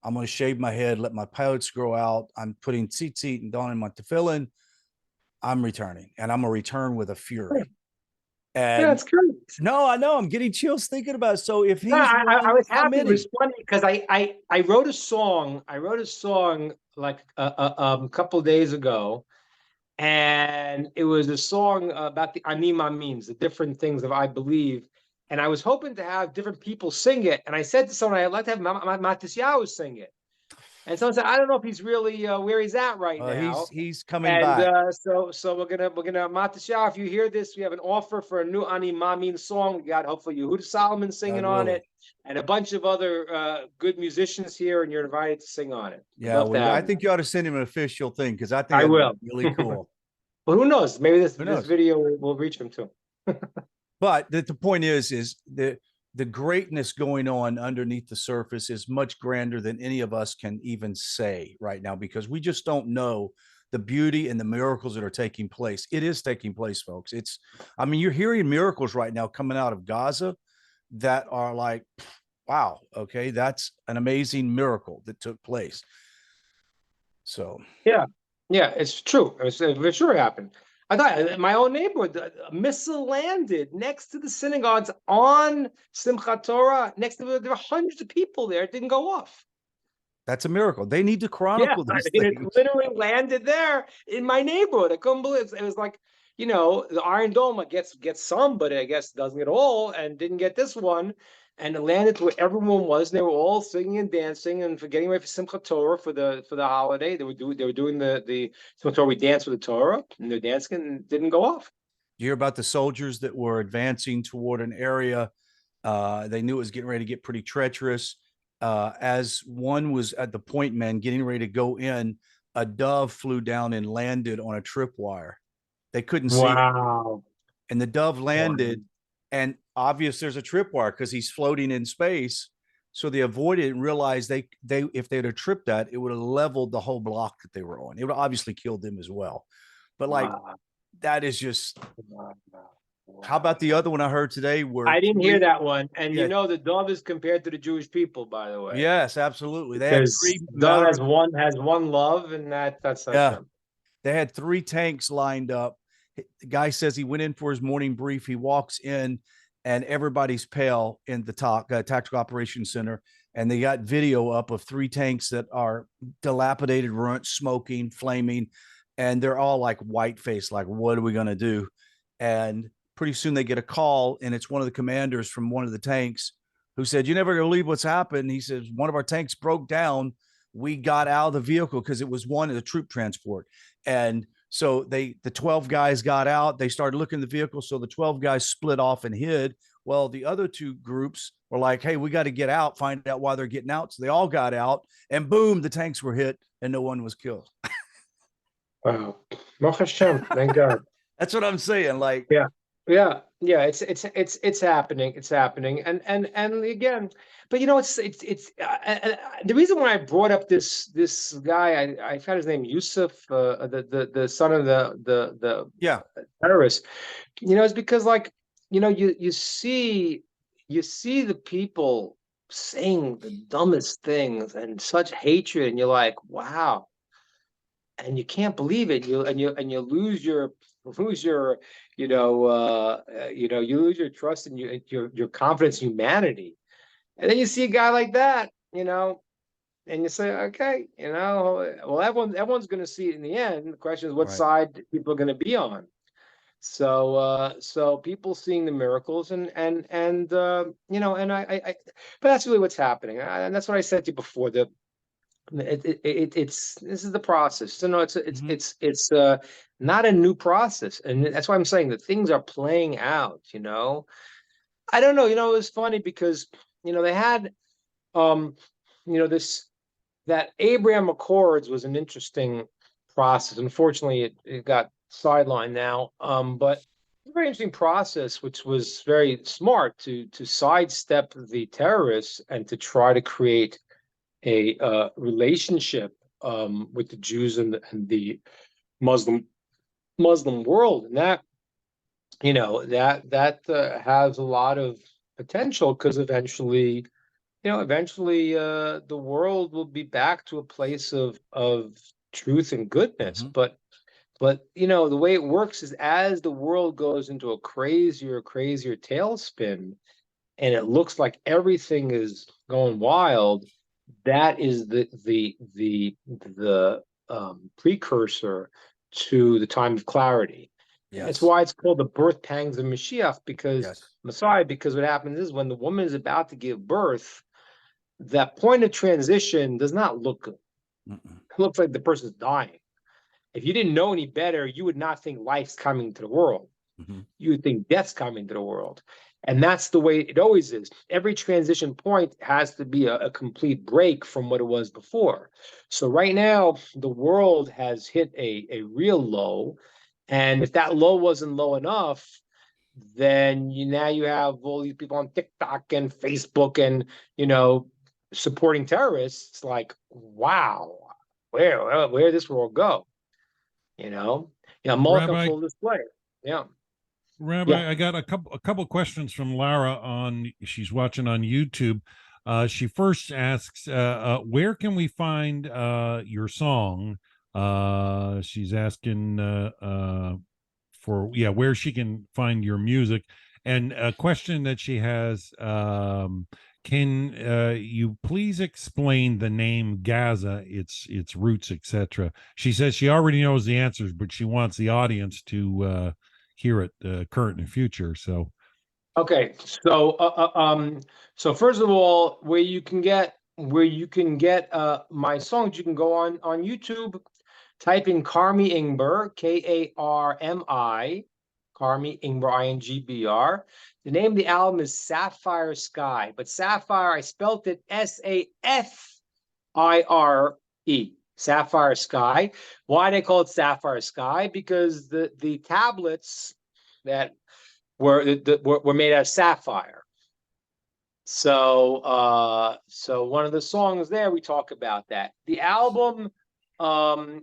I'm going to shave my head, let my pilots grow out. I'm putting tzitzit and donning my tefillin. I'm returning, and I'm going to return with a fury. And yeah, that's great. No, I know. I'm getting chills thinking about it. So if he's I was happy. It was funny because I wrote a song. I wrote a song like a couple of days ago, and it was a song about the Ani Ma'amin, the different things that I believe. And I was hoping to have different people sing it. And I said to someone, I'd like to have Matisyahu sing it. And someone said, I don't know if he's really where he's at right now. He's coming back. So we're gonna Matisyahu, if you hear this, we have an offer for a new Ani Ma'amin song. We got hopefully Yehuda Solomon singing on it, and a bunch of other good musicians here, and you're invited to sing on it. Yeah, I think you ought to send him an official thing because I think I will. Really cool. Well, who knows? Maybe this video will reach him too. But the point is the greatness going on underneath the surface is much grander than any of us can even say right now, because we just don't know the beauty and the miracles that are taking place. It is taking place, folks. I mean, you're hearing miracles right now coming out of Gaza that are like, wow, okay, that's an amazing miracle that took place. So yeah, it's true. It sure happened. I thought in my own neighborhood, a missile landed next to the synagogues on Simchat Torah. Next to there were hundreds of people there. It didn't go off. That's a miracle. They need to chronicle these things. It literally landed there in my neighborhood. I couldn't believe it. It was like, the Iron Dome gets some, but I guess doesn't get all, and didn't get this one. And it landed to where everyone was, and they were all singing and dancing and getting ready for Simchat Torah for the holiday. They were doing the Simchat Torah. We danced with the Torah, and they're dancing, and it didn't go off. You hear about the soldiers that were advancing toward an area. They knew it was getting ready to get pretty treacherous. as one was at the point man getting ready to go in, a dove flew down and landed on a tripwire. They couldn't see it. Wow. And the dove landed, and obvious there's a tripwire because he's floating in space. So they avoided it and realized they if they'd have tripped that, it would have leveled the whole block that they were on. It would have obviously killed them as well. But like Wow. that is just. Wow. How about the other one I heard today? Where I didn't hear that one. And Yeah. you know, the dove is compared to the Jewish people, by the way. Yes, absolutely. They had Because three dove Maori- has one love, and that's not Yeah. them. They had 3 tanks lined up. The guy says he went in for his morning brief. He walks in, and everybody's pale in the tactical operations center. And they got video up of 3 tanks that are dilapidated, runt, smoking, flaming, and they're all like white faced, like, what are we going to do? And pretty soon they get a call, and it's one of the commanders from one of the tanks who said, "You never believe what's happened." He says, "One of our tanks broke down. We got out of the vehicle because it was one of the troop transport." And so the 12 guys got out. They started looking at the vehicle. So the 12 guys split off and hid. Well, the other 2 groups were like, "Hey, we got to get out, find out why they're getting out." So they all got out, and boom, the tanks were hit and no one was killed. Wow. Baruch Hashem, thank God. That's what I'm saying. Like, Yeah, it's happening. It's happening. And again, but you know, it's the reason why I brought up this guy, I forgot his name, Yusuf, the son of the yeah, terrorist, you know, is because, like, you know, you see the people saying the dumbest things and such hatred, and you're like, wow, and you can't believe it. You lose your you lose your trust and your confidence in humanity. And then you see a guy like that, you know, and you say, okay, you know, well, everyone's going to see it in the end. The question is what Right. side people are going to be on. So people seeing the miracles and you know, and I but that's really what's happening. And that's what I said to you before. It's this is the process. So no, it's not a new process, and that's why I'm saying that things are playing out. You know, I don't know. You know, it was funny because you know they had, you know, that Abraham Accords was an interesting process. Unfortunately, it got sidelined now. But it's a very interesting process, which was very smart to sidestep the terrorists and to try to create a relationship with the Jews and the Muslim world, and that, you know, that has a lot of potential because eventually, you know, the world will be back to a place of truth and goodness. Mhm. But you know, the way it works is as the world goes into a crazier tailspin, and it looks like everything is going wild. That is the precursor to the time of clarity. Yes. It's why it's called the birth pangs of Mashiach, because Yes. Messiah, because what happens is when the woman is about to give birth, that point of transition does not look good. Mm-mm. It looks like the person's dying. If you didn't know any better, you would not think life's coming to the world. Mhm. You would think death's coming to the world. And that's the way it always is. Every transition point has to be a complete break from what it was before. So right now, the world has hit a real low. And if that low wasn't low enough, then now you have all these people on TikTok and Facebook and, you know, supporting terrorists. Like, wow, where this world go? You know? Yeah, Moloch on Rabbi, full display. Yeah. Rabbi, I got a couple questions from Lara she's watching on YouTube. She first asks, where can we find your song? She's asking where she can find your music. And a question that she has, can you please explain the name Gaza, its roots, etc.? She says she already knows the answers, but she wants the audience to hear it, current and future. So Okay, so first of all, where you can get my songs, you can go on YouTube, type in Carmi Ingber, Karmi, Carmi Ingber, INGBR. The name of the album is Sapphire Sky, but Sapphire, I spelt it SAFIRE, Sapphire Sky. Why they call it Sapphire Sky? Because the tablets that were made out of sapphire. So so one of the songs there we talk about that. The album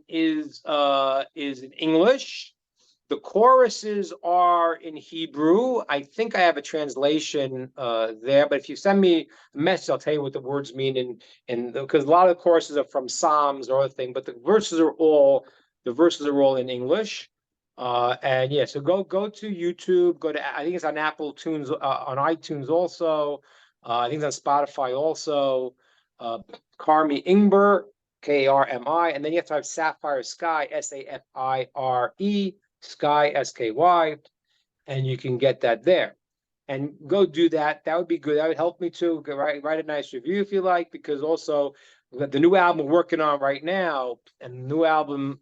is in English. The choruses are in Hebrew. I think I have a translation there, but if you send me a message, I'll tell you what the words mean. And because a lot of the choruses are from Psalms or other thing, but the verses are all in English. And yeah, so go to YouTube. Go to, I think it's on Apple Tunes, on iTunes also. I think it's on Spotify also. Carmi Ingber, Karmi, and then you have to have Sapphire Sky, SAFIRE. Sky, SKY, and you can get that there. And go do that. That would be good. That would help me too. Write a nice review if you like, because also the new album we're working on right now, and the new album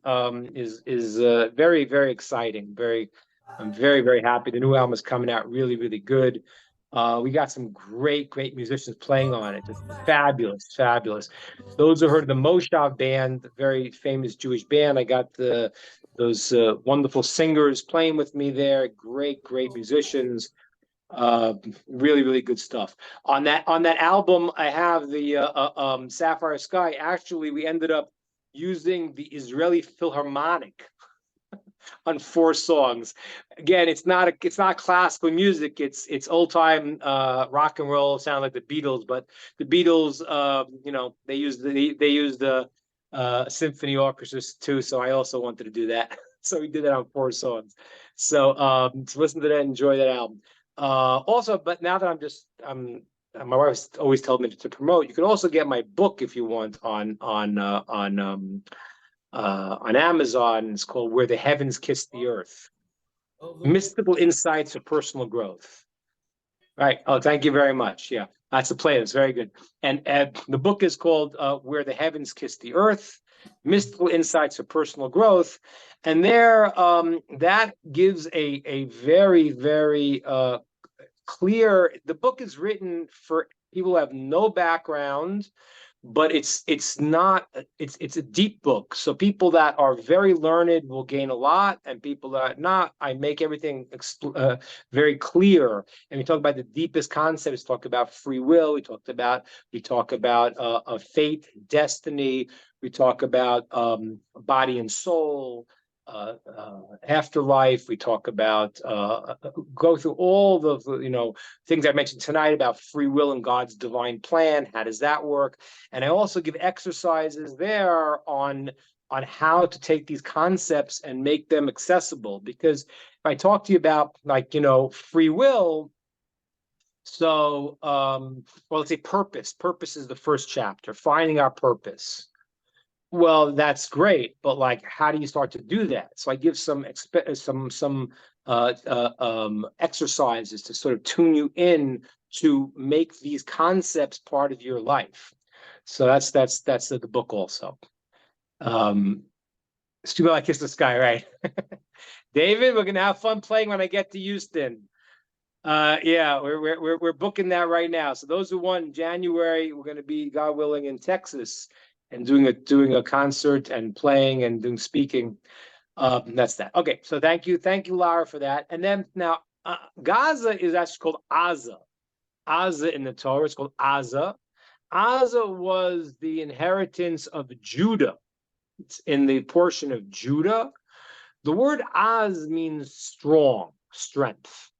is very, very exciting. I'm very, very happy. The new album is coming out really, really good. We got some great musicians playing on it. Just fabulous. Those who heard of the Moshav band, the very famous Jewish band, I got those wonderful singers playing with me there. Great musicians. Really, really good stuff. On that album, I have the Sapphire Sky. Actually, we ended up using the Israeli Philharmonic on 4 songs. Again, it's not classical music. It's old time rock and roll. Sound like the Beatles, but the Beatles, they used the symphony orchestras too. So I also wanted to do that. So we did that on 4 songs. So listen to that, enjoy that album. Also, but now that my wife's always told me to promote. You can also get my book if you want on Amazon. It's called Where the Heavens Kiss the Earth. Mystical Insights for Personal Growth. All right. Oh, thank you very much. Yeah, that's a playlist. Very good. And the book is called Where the Heavens Kiss the Earth, Mystical Insights for Personal Growth. And there, that gives a very, very clear, the book is written for people who have no background, but it's a deep book. So people that are very learned will gain a lot, and people that are not, I make everything very clear. And we talk about the deepest concepts. Talk about free will. We talk about fate, destiny. We talk about body and soul, afterlife. We talk about go through all the things I mentioned tonight about free will and God's divine plan. How does that work? And I also give exercises there on how to take these concepts and make them accessible. Because if I talk to you about free will, so let's say purpose. Purpose is the first chapter, finding our purpose. Well, that's great, but how do you start to do that? So I give some exercises to sort of tune you in to make these concepts part of your life. So that's the book also. It's too bad I kissed the sky, right? David, we're gonna have fun playing when I get to Houston. Yeah, we're booking that right now. So those who want in January, we're gonna be, God willing, in Texas and doing a concert and playing and doing speaking. That's that. Okay, so thank you, Lara, for that. And then now Gaza is actually called Aza. Aza in the Torah, it's called Aza. Aza was the inheritance of Judah. It's in the portion of Judah. The word Az means strong, strength.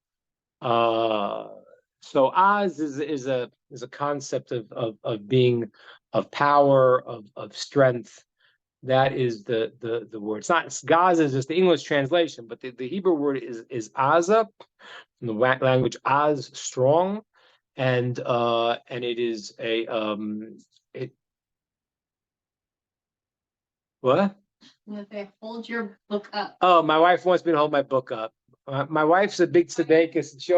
So Az is a concept of being, of power, of strength. That is the word. It's Gaza is just the English translation, but the Hebrew word is Aza, in the language Az, strong, and it is what? Okay, hold your book up. Oh, my wife wants me to hold my book up. My wife's a big tzedekis, and she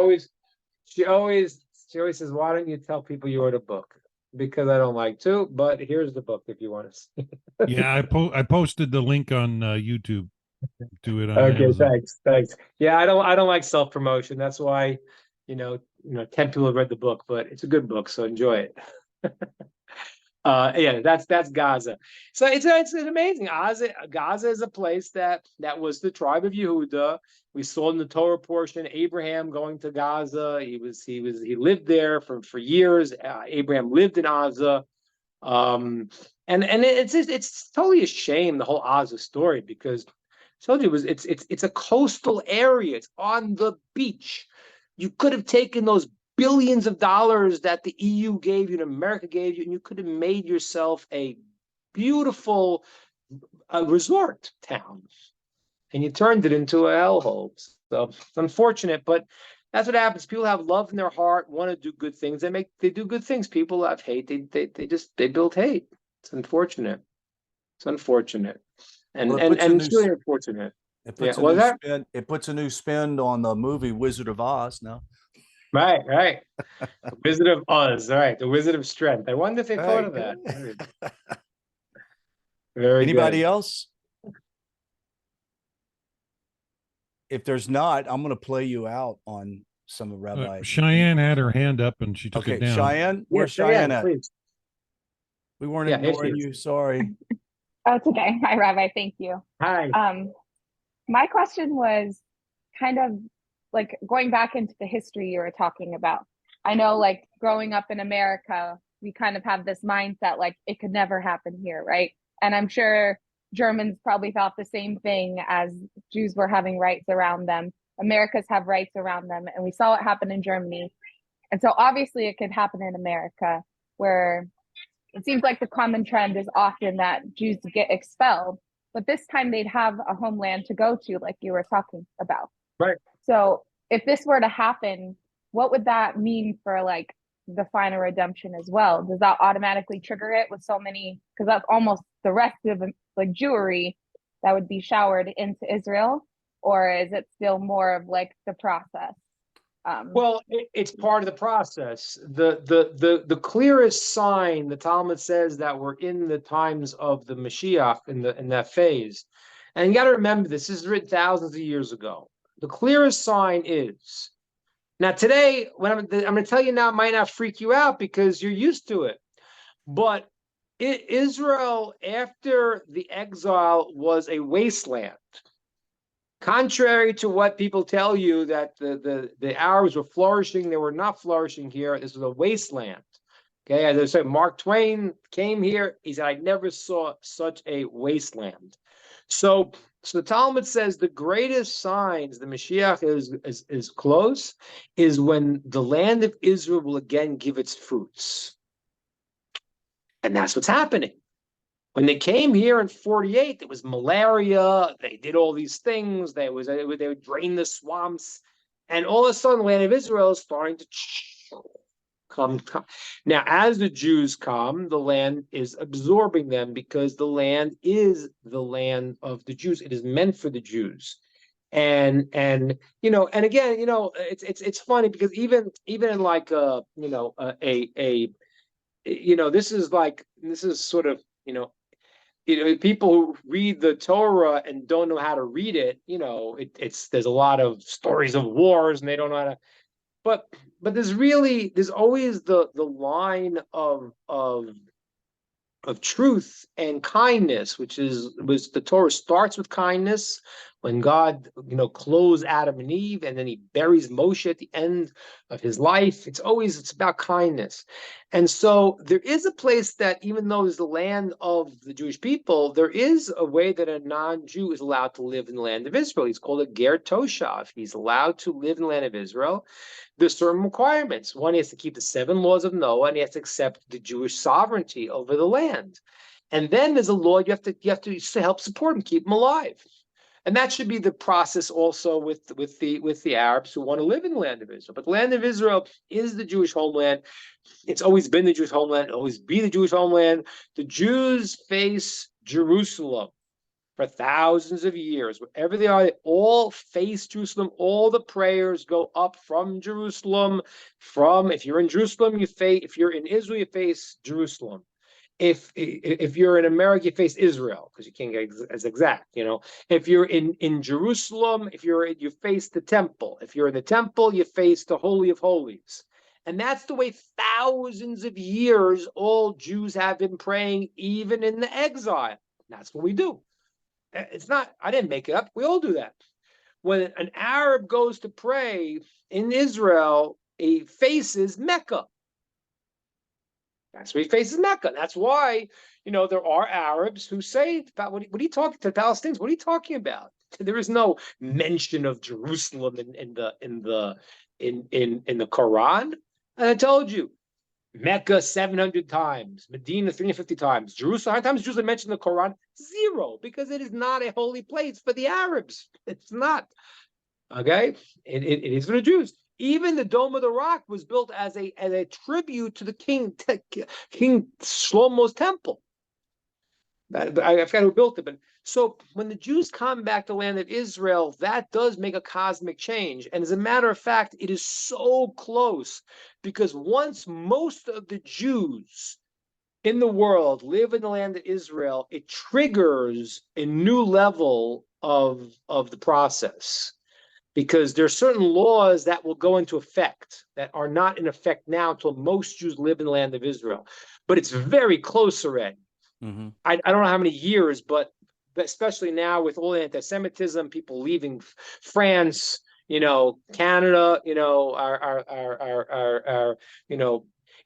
always says, "Why don't you tell people you wrote a book?" Because I don't like to, but here's the book if you want to see. Yeah, I posted the link on YouTube. do it on Okay, Amazon. thanks. Yeah, I don't like self-promotion. That's why, 10 people have read the book, but it's a good book, so enjoy it. Yeah, that's Gaza. So it's amazing. Gaza is a place that was the tribe of Yehuda. We saw in the Torah portion Abraham going to Gaza. He lived there for years. Abraham lived in Gaza. And it's totally a shame, the whole Gaza story, because I told you it's a coastal area. It's on the beach. You could have taken those billions of dollars that the EU gave you and America gave you, and you could have made yourself a beautiful resort town, and you turned it into a hellhole. So it's unfortunate, but that's what happens. People have love in their heart, want to do good things. They do good things. People have hate. They build hate. It's unfortunate. It's unfortunate, and Well, it puts a and it's new really unfortunate. it puts Yeah, a was new that spin. It puts a new spin on the movie Wizard of Oz. Now, right? Right. The Wizard of Oz. All right. The Wizard of Strength. I wonder if they thought of that. Very anybody good. else? If there's not, I'm going to play you out on some of Rabbi. Cheyenne had her hand up and she took it Okay, down. Cheyenne, where's Yeah, Cheyenne at? please. We weren't Yeah, here she ignoring is. you. Sorry. Oh, it's okay. Hi, Rabbi. Thank you. Hi. My question was kind of like going back into the history you were talking about. I know, like, growing up in America, we kind of have this mindset like it could never happen here, right? And I'm sure Germans probably thought the same thing as Jews were having rights around them. Americans have rights around them, and we saw it happen in Germany. And so obviously it could happen in America, where it seems like the common trend is often that Jews get expelled, but this time they'd have a homeland to go to, like you were talking about. Right. So if this were to happen, what would that mean for like the final redemption as well? Does that automatically trigger it with so many? Because that's almost the rest of like Jewry that would be showered into Israel, or is it still more of like the process? Well, it's part of the process. The clearest sign, the Talmud says, that we're in the times of the Mashiach in that phase. And you got to remember, this is written thousands of years ago. The clearest sign is now today. When I'm going to tell you now, it might not freak you out because you're used to it. But Israel, after the exile, was a wasteland. Contrary to what people tell you that the Arabs were flourishing, they were not flourishing here. This was a wasteland. Okay, as I said, Mark Twain came here. He said, "I never saw such a wasteland." So the Talmud says the greatest signs the Mashiach is close is when the land of Israel will again give its fruits, and that's what's happening. When they came here in 48, there was malaria. They did all these things. They would drain the swamps, and all of a sudden, the land of Israel is starting to come. Now, as the Jews come, the land is absorbing them because the land is the land of the Jews. It is meant for the Jews, and again, it's funny because even in like this is sort of people who read the Torah and don't know how to read it, there's a lot of stories of wars and they don't know how to, but there's always the line of truth and kindness, which the Torah starts with kindness when God, clothes Adam and Eve, and then he buries Moshe at the end of his life. It's about kindness. And so there is a place that, even though it's the land of the Jewish people, there is a way that a non-Jew is allowed to live in the land of Israel. He's called a Ger Toshav. He's allowed to live in the land of Israel. There's certain requirements. One, he has to keep the 7 laws of Noah, and he has to accept the Jewish sovereignty over the land. And then there's a law you have to help support him, keep him alive. And that should be the process also with the Arabs who want to live in the land of Israel. But the land of Israel is the Jewish homeland. It's always been the Jewish homeland, always be the Jewish homeland. The Jews face Jerusalem for thousands of years. Wherever they are, they all face Jerusalem. All the prayers go up from Jerusalem. If you're in Jerusalem, if you're in Israel, you face Jerusalem. if you're in America, you face Israel because you can't get as exact. If you're in Jerusalem, you face the temple. If you're in the temple, you face the Holy of Holies. And that's the way thousands of years all Jews have been praying, even in the exile. That's what we do. It's not, I didn't make it up. We all do that. When an Arab goes to pray in Israel, he faces Mecca. That's where he faces Mecca. That's why, there are Arabs who say, what are you talking to the Palestinians? What are you talking about? There is no mention of Jerusalem in the Quran. And I told you, Mecca 700 times, Medina 350 times, Jerusalem. How many times Jews are mentioned in the Quran? 0, because it is not a holy place for the Arabs. It's not. Okay, it is for the Jews. Even the Dome of the Rock was built as a tribute to the King Shlomo's temple. I forgot who built it, but so when the Jews come back to the land of Israel, that does make a cosmic change. And as a matter of fact, it is so close, because once most of the Jews in the world live in the land of Israel, it triggers a new level of the process. Because there are certain laws that will go into effect that are not in effect now until most Jews live in the land of Israel. But it's very close already. Mm-hmm. I don't know how many years, but especially now with all the anti-Semitism, people leaving France, Canada,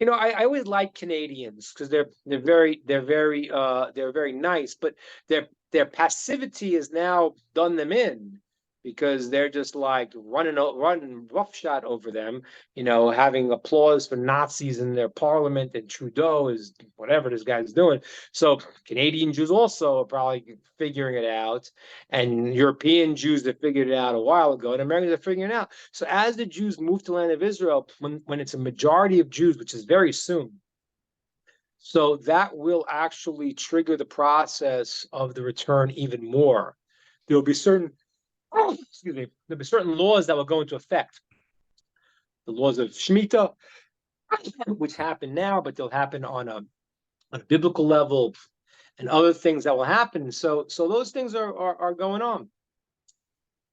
I always like Canadians because they're very nice, but their passivity has now done them in. Because they're just like running roughshod over them, having applause for Nazis in their parliament, and Trudeau is whatever this guy's doing. So Canadian Jews also are probably figuring it out, and European Jews that figured it out a while ago, and Americans are figuring it out. So as the Jews move to the land of Israel, when it's a majority of Jews, which is very soon, so that will actually trigger the process of the return even more. There will be certain there'll be certain laws that will go into effect. The laws of Shemitah, which happen now, but they'll happen on a biblical level, and other things that will happen. So those things are going on.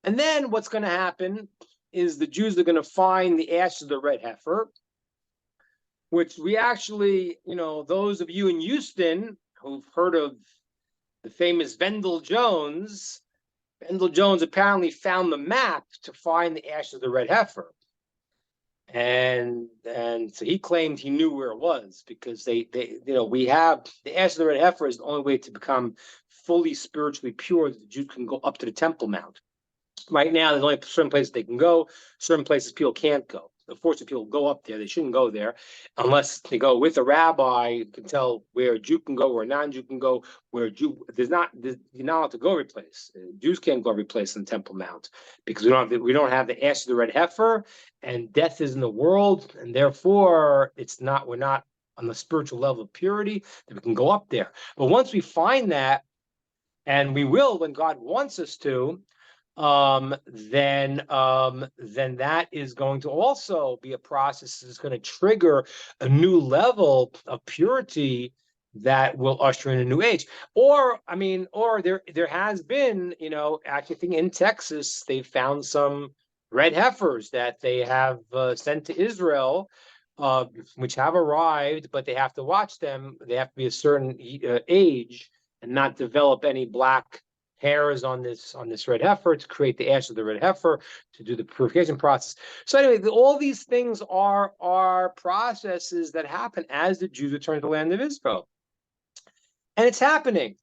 And then what's going to happen is the Jews are going to find the ashes of the red heifer, which we actually, those of you in Houston who've heard of the famous Vendel Jones apparently found the map to find the ashes of the red heifer. And so he claimed he knew where it was, because we have the ashes of the red heifer is the only way to become fully spiritually pure, that the Jews can go up to the Temple Mount. Right now, there's only certain places they can go, certain places people can't go. Unfortunately, people go up there. They shouldn't go there unless they go with a rabbi who can tell where a Jew can go, where a non-Jew can go, where a Jew you're not allowed to go every place. Jews can't go every place in the Temple Mount, because we don't have the ashes of the red heifer, and death is in the world, and therefore we're not on the spiritual level of purity that we can go up there. But once we find that, and we will when God wants us to, then that is going to also be a process that's going to trigger a new level of purity that will usher in a new age. Or there has been, actually in Texas, they found some red heifers that they have sent to Israel, which have arrived, but they have to watch them. They have to be a certain age and not develop any black hairs on this red heifer to create the ash of the red heifer to do the purification process. So anyway, all these things are processes that happen as the Jews return to the land of Israel. And it's happening.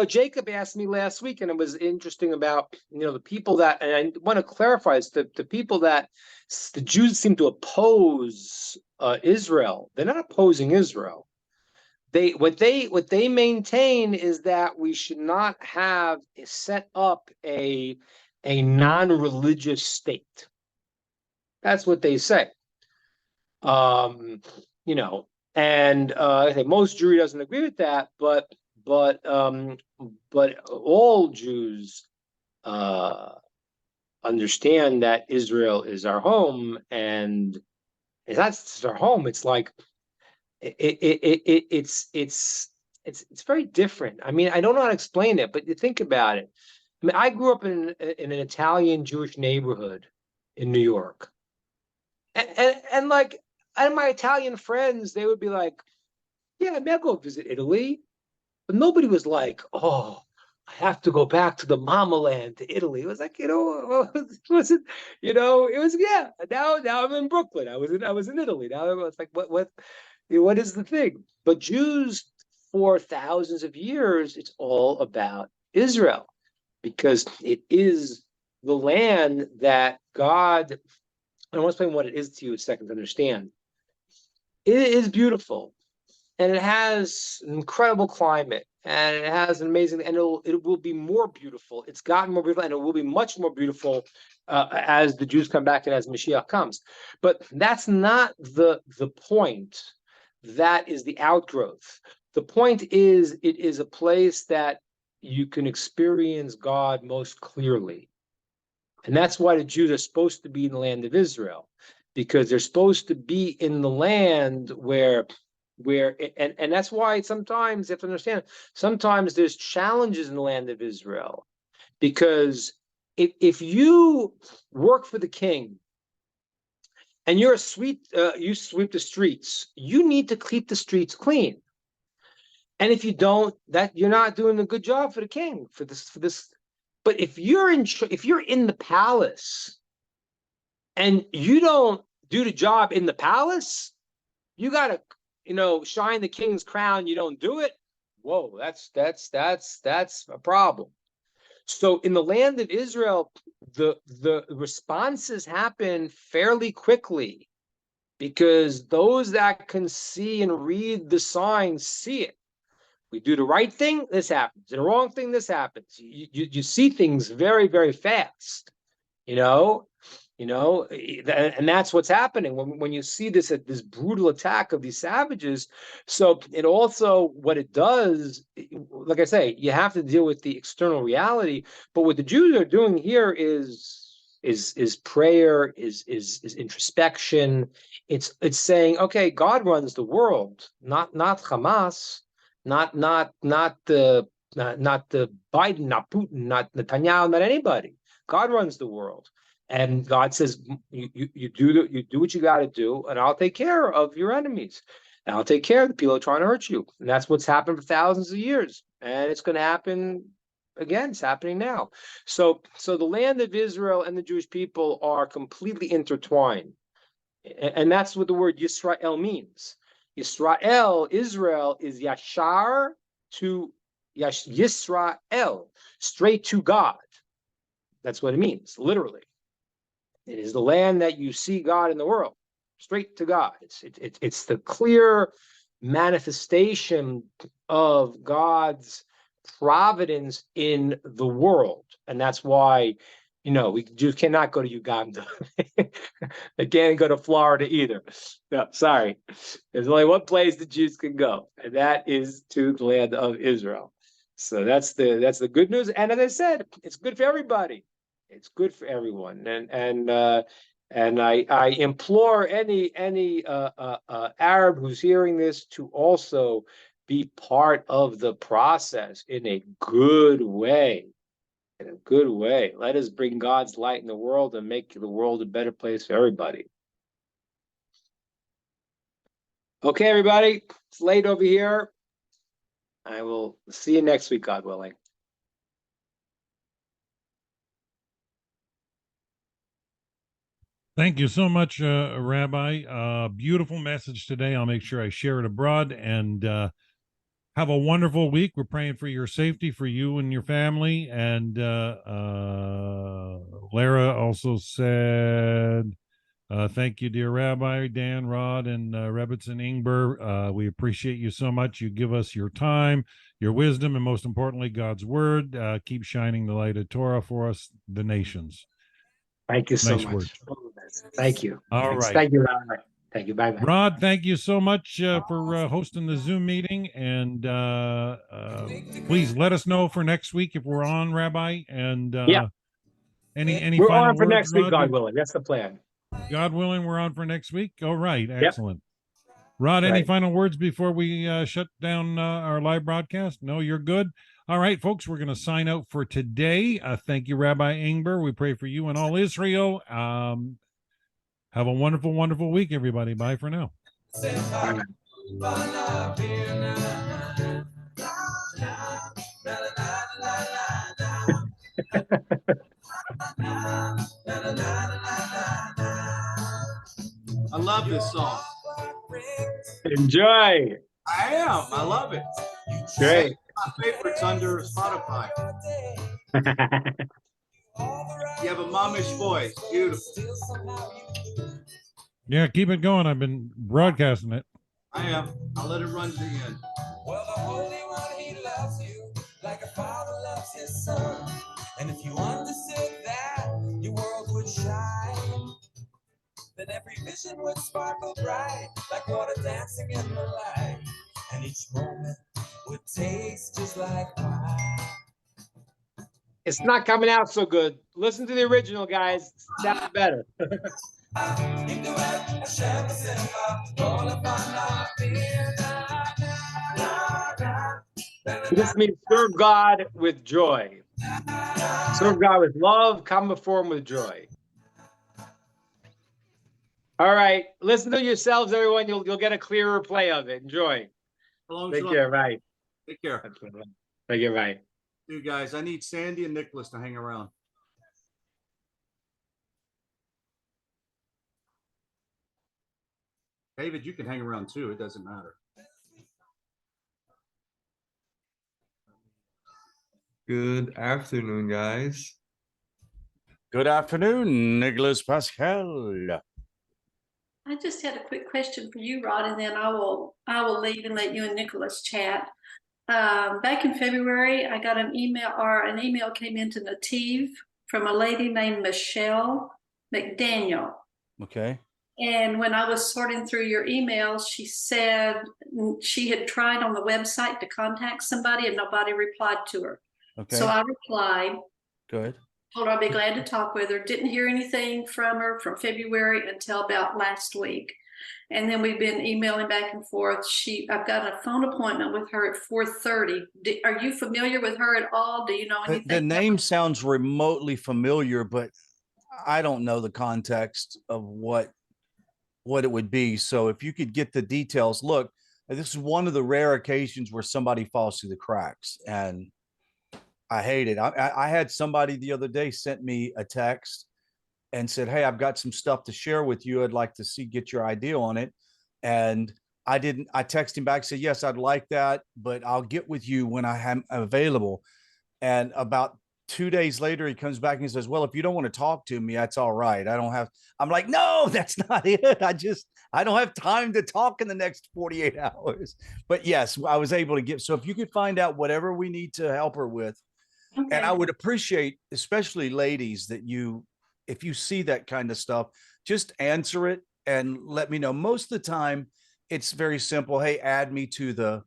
Jacob asked me last week, and it was interesting about, the people that, and I want to clarify this, the people that the Jews seem to oppose Israel. They're not opposing Israel. What they maintain is that we should not have set up a non-religious state. That's what they say. And I think most Jewry doesn't agree with that, but all Jews understand that Israel is our home, and it's not just our home. It's like it's it's very different. I mean, I don't know how to explain it, but you think about it. I mean, I grew up in an Italian Jewish neighborhood in New York, and like, and my Italian friends, they would be like, "Yeah, maybe I'll go visit Italy," but nobody was like, "Oh, I have to go back to the mama land to Italy." It was like, it wasn't, it was, yeah. Now I'm in Brooklyn. I was in Italy. Now it's like, what is the thing? But Jews for thousands of years, it's all about Israel, because it is the land that God. I want to explain what it is to you in a second to understand. It is beautiful, and it has an incredible climate, and it has an amazing, and it will be more beautiful. It's gotten more beautiful, and it will be much more beautiful as the Jews come back and as Mashiach comes. But that's not the point. That is the outgrowth. The point is, it is a place that you can experience God most clearly. And that's why the Jews are supposed to be in the land of Israel, because they're supposed to be in the land where and that's why sometimes you have to understand, sometimes there's challenges in the land of Israel, because if you work for the king and you sweep the streets, you need to keep the streets clean. And if you don't, that you're not doing a good job for the king, for this. But if you're in the palace and you don't do the job in the palace, you gotta, shine the king's crown. You don't do it. Whoa, that's a problem. So in the land of Israel, the responses happen fairly quickly, because those that can see and read the signs see it. We do the right thing, this happens. The wrong thing, this happens. You see things very, very fast, and that's what's happening when you see this brutal attack of these savages. So it also, what it does, like I say, you have to deal with the external reality. But what the Jews are doing here is prayer, is introspection. It's saying, okay, God runs the world, not Hamas. Not the Biden, not Putin, not Netanyahu, not anybody. God runs the world, and God says, you do what you got to do, and I'll take care of your enemies, and I'll take care of the people who are trying to hurt you. And that's what's happened for thousands of years, and it's going to happen again. It's happening now. So the land of Israel and the Jewish people are completely intertwined, and that's what the word Yisrael means. Israel is Yashar to Yisrael, straight to God. That's what it means, literally. It is the land that you see God in the world, straight to God. It's the clear manifestation of God's providence in the world, and that's why. We Jews cannot go to Uganda. They can't go to Florida either. No, sorry. There's only one place the Jews can go, and that is to the land of Israel. So that's the good news. And as I said, it's good for everybody. It's good for everyone. And I implore any Arab who's hearing this to also be part of the process in a good way. In a good way. Let us bring God's light in the world and make the world a better place for everybody. Okay, everybody, it's late over here. I will see you next week, God willing. Thank you so much, Rabbi. Beautiful message today. I'll make sure I share it abroad, and have a wonderful week. We're praying for your safety, for you and your family. And Lara also said, thank you, dear Rabbi, Dan, Rod, and Rebbitzin Ingber. We appreciate you so much. You give us your time, your wisdom, and most importantly, God's word. Keep shining the light of Torah for us, the nations. Thank you so Nice much. word. Thank you. All Thanks. right. Thank you, Rabbi. Thank you. Bye-bye. Rod, thank you so much for hosting the Zoom meeting. And please let us know for next week if we're on, Rabbi. And Yeah. any We're final on for words, next week, Rod? God willing. That's the plan. God willing, we're on for next week. All right. Excellent. Rod, any Right. final words before we shut down our live broadcast? No, you're good. All right, folks, we're going to sign out for today. Thank you, Rabbi Ingber. We pray for you and all Israel. Have a wonderful, wonderful week, everybody. Bye for now. I love this song. Enjoy. I am. I love it. Great. My favorites under Spotify. You have a momish voice. Beautiful. Yeah, keep it going. I've been broadcasting it. I am. I'll let it run to the end. Well, the Holy One, he loves you like a father loves his son. And if you understood that, your world would shine. Then every vision would sparkle bright like water dancing in the light. And each moment would taste just like wine. It's not coming out so good. Listen to the original, guys. It sounds better. This means serve God with joy. Serve God with love, come before him with joy. All right. Listen to yourselves, everyone. You'll get a clearer play of it. Enjoy. Take care. Bye. Take care. Take care. Bye. You guys, I need Sandy and Nicholas to hang around. David, you can hang around too. It doesn't matter. Good afternoon, guys. Good afternoon, Nicholas Pascal. I just had a quick question for you, Rod, and then I will leave and let you and Nicholas chat. Back in February, I got an email came into Nativ from a lady named Michelle McDaniel. Okay. And when I was sorting through your emails, she said she had tried on the website to contact somebody and nobody replied to her. Okay. So I replied, Good. told her I'd be glad to talk with her. Didn't hear anything from her from February until about last week. And then we've been emailing back and forth. I've got a phone appointment with her at 4:30. Are you familiar with her at all? Do you know anything? The name sounds remotely familiar, but I don't know the context of what it would be. So if you could get the details, look, this is one of the rare occasions where somebody falls through the cracks, and I hate it. I had somebody the other day sent me a text and said, "Hey, I've got some stuff to share with you. I'd like to get your idea on it." And I texted him back, said, "Yes, I'd like that, but I'll get with you when I am available." And about 2 days later, he comes back and he says, "Well, if you don't want to talk to me, that's all right. I'm like, no, that's not it. I don't have time to talk in the next 48 hours. But yes, I was able to so if you could find out whatever we need to help her with, Okay. and I would appreciate, especially ladies, that if you see that kind of stuff, just answer it and let me know. Most of the time, it's very simple. Hey, add me to the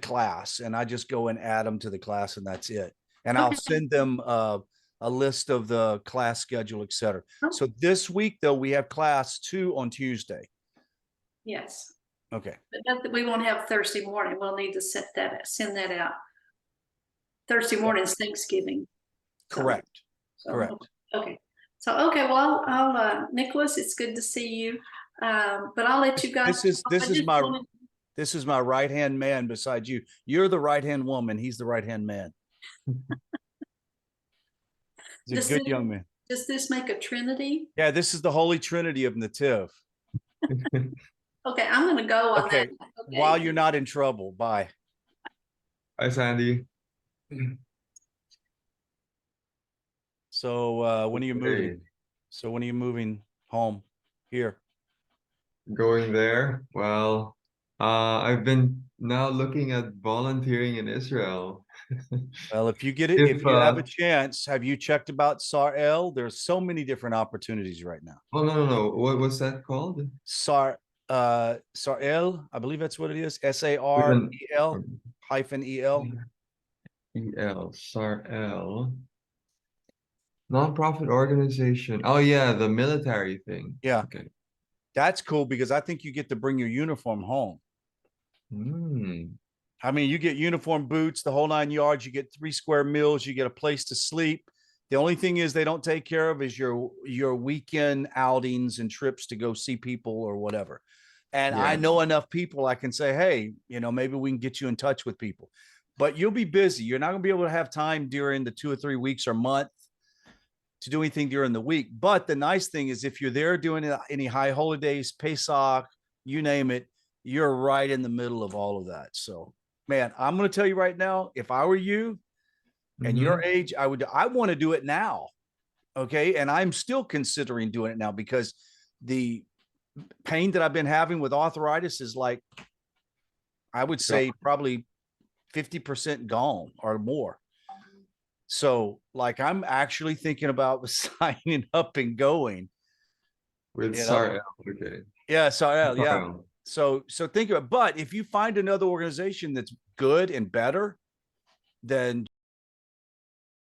class, and I just go and add them to the class, and that's it. And I'll send them a list of the class schedule, etc. Oh. So this week, though, we have class 2 on Tuesday. Yes. Okay. But we won't have Thursday morning. We'll need to send that out. Thursday morning's Thanksgiving. Correct. So, Correct. Okay. So, okay. Well, I'll Nicholas, it's good to see you. But I'll let you guys. This is my right-hand man beside you. You're the right-hand woman. He's the right-hand man. He's a good young man. Does this make a trinity? Yeah, this is the Holy Trinity of Nativ. Okay, I'm going to go on Okay. that. Okay. While you're not in trouble. Bye. Hi, Sandy. So when are you moving? Hey, So when are you moving home? Here. going there? Well, I've been now looking at volunteering in Israel. Well, if you get it, if If, you have a chance, have you checked about Sarel? There's so many different opportunities right now. Oh, no. What's that called? Sarel, I believe that's what it is. SAREL -EL. EL, SARL. Nonprofit organization. Oh, yeah, the military thing. Yeah. Okay. That's cool because I think you get to bring your uniform home. Hmm. I mean, you get uniform boots, the whole 9 yards, you get 3 square meals, you get a place to sleep. The only thing is they don't take care of is your weekend outings and trips to go see people or whatever. And I Yeah. know enough people I can say, hey, maybe we can get you in touch with people. But you'll be busy. You're not going to be able to have time during the 2 or 3 weeks or month to do anything during the week. But the nice thing is if you're there doing any high holidays, Pesach, you name it, you're right in the middle of all of that. So, man, I'm going to tell you right now, if I were you and Mhm. your age, I want to do it now. Okay. And I'm still considering doing it now because the pain that I've been having with arthritis is like, I would say probably 50% gone or more. So like, I'm actually thinking about signing up and going. With You know? Sarel. Okay. Yeah. So yeah. Sarel. So think about it. But if you find another organization that's good and better, then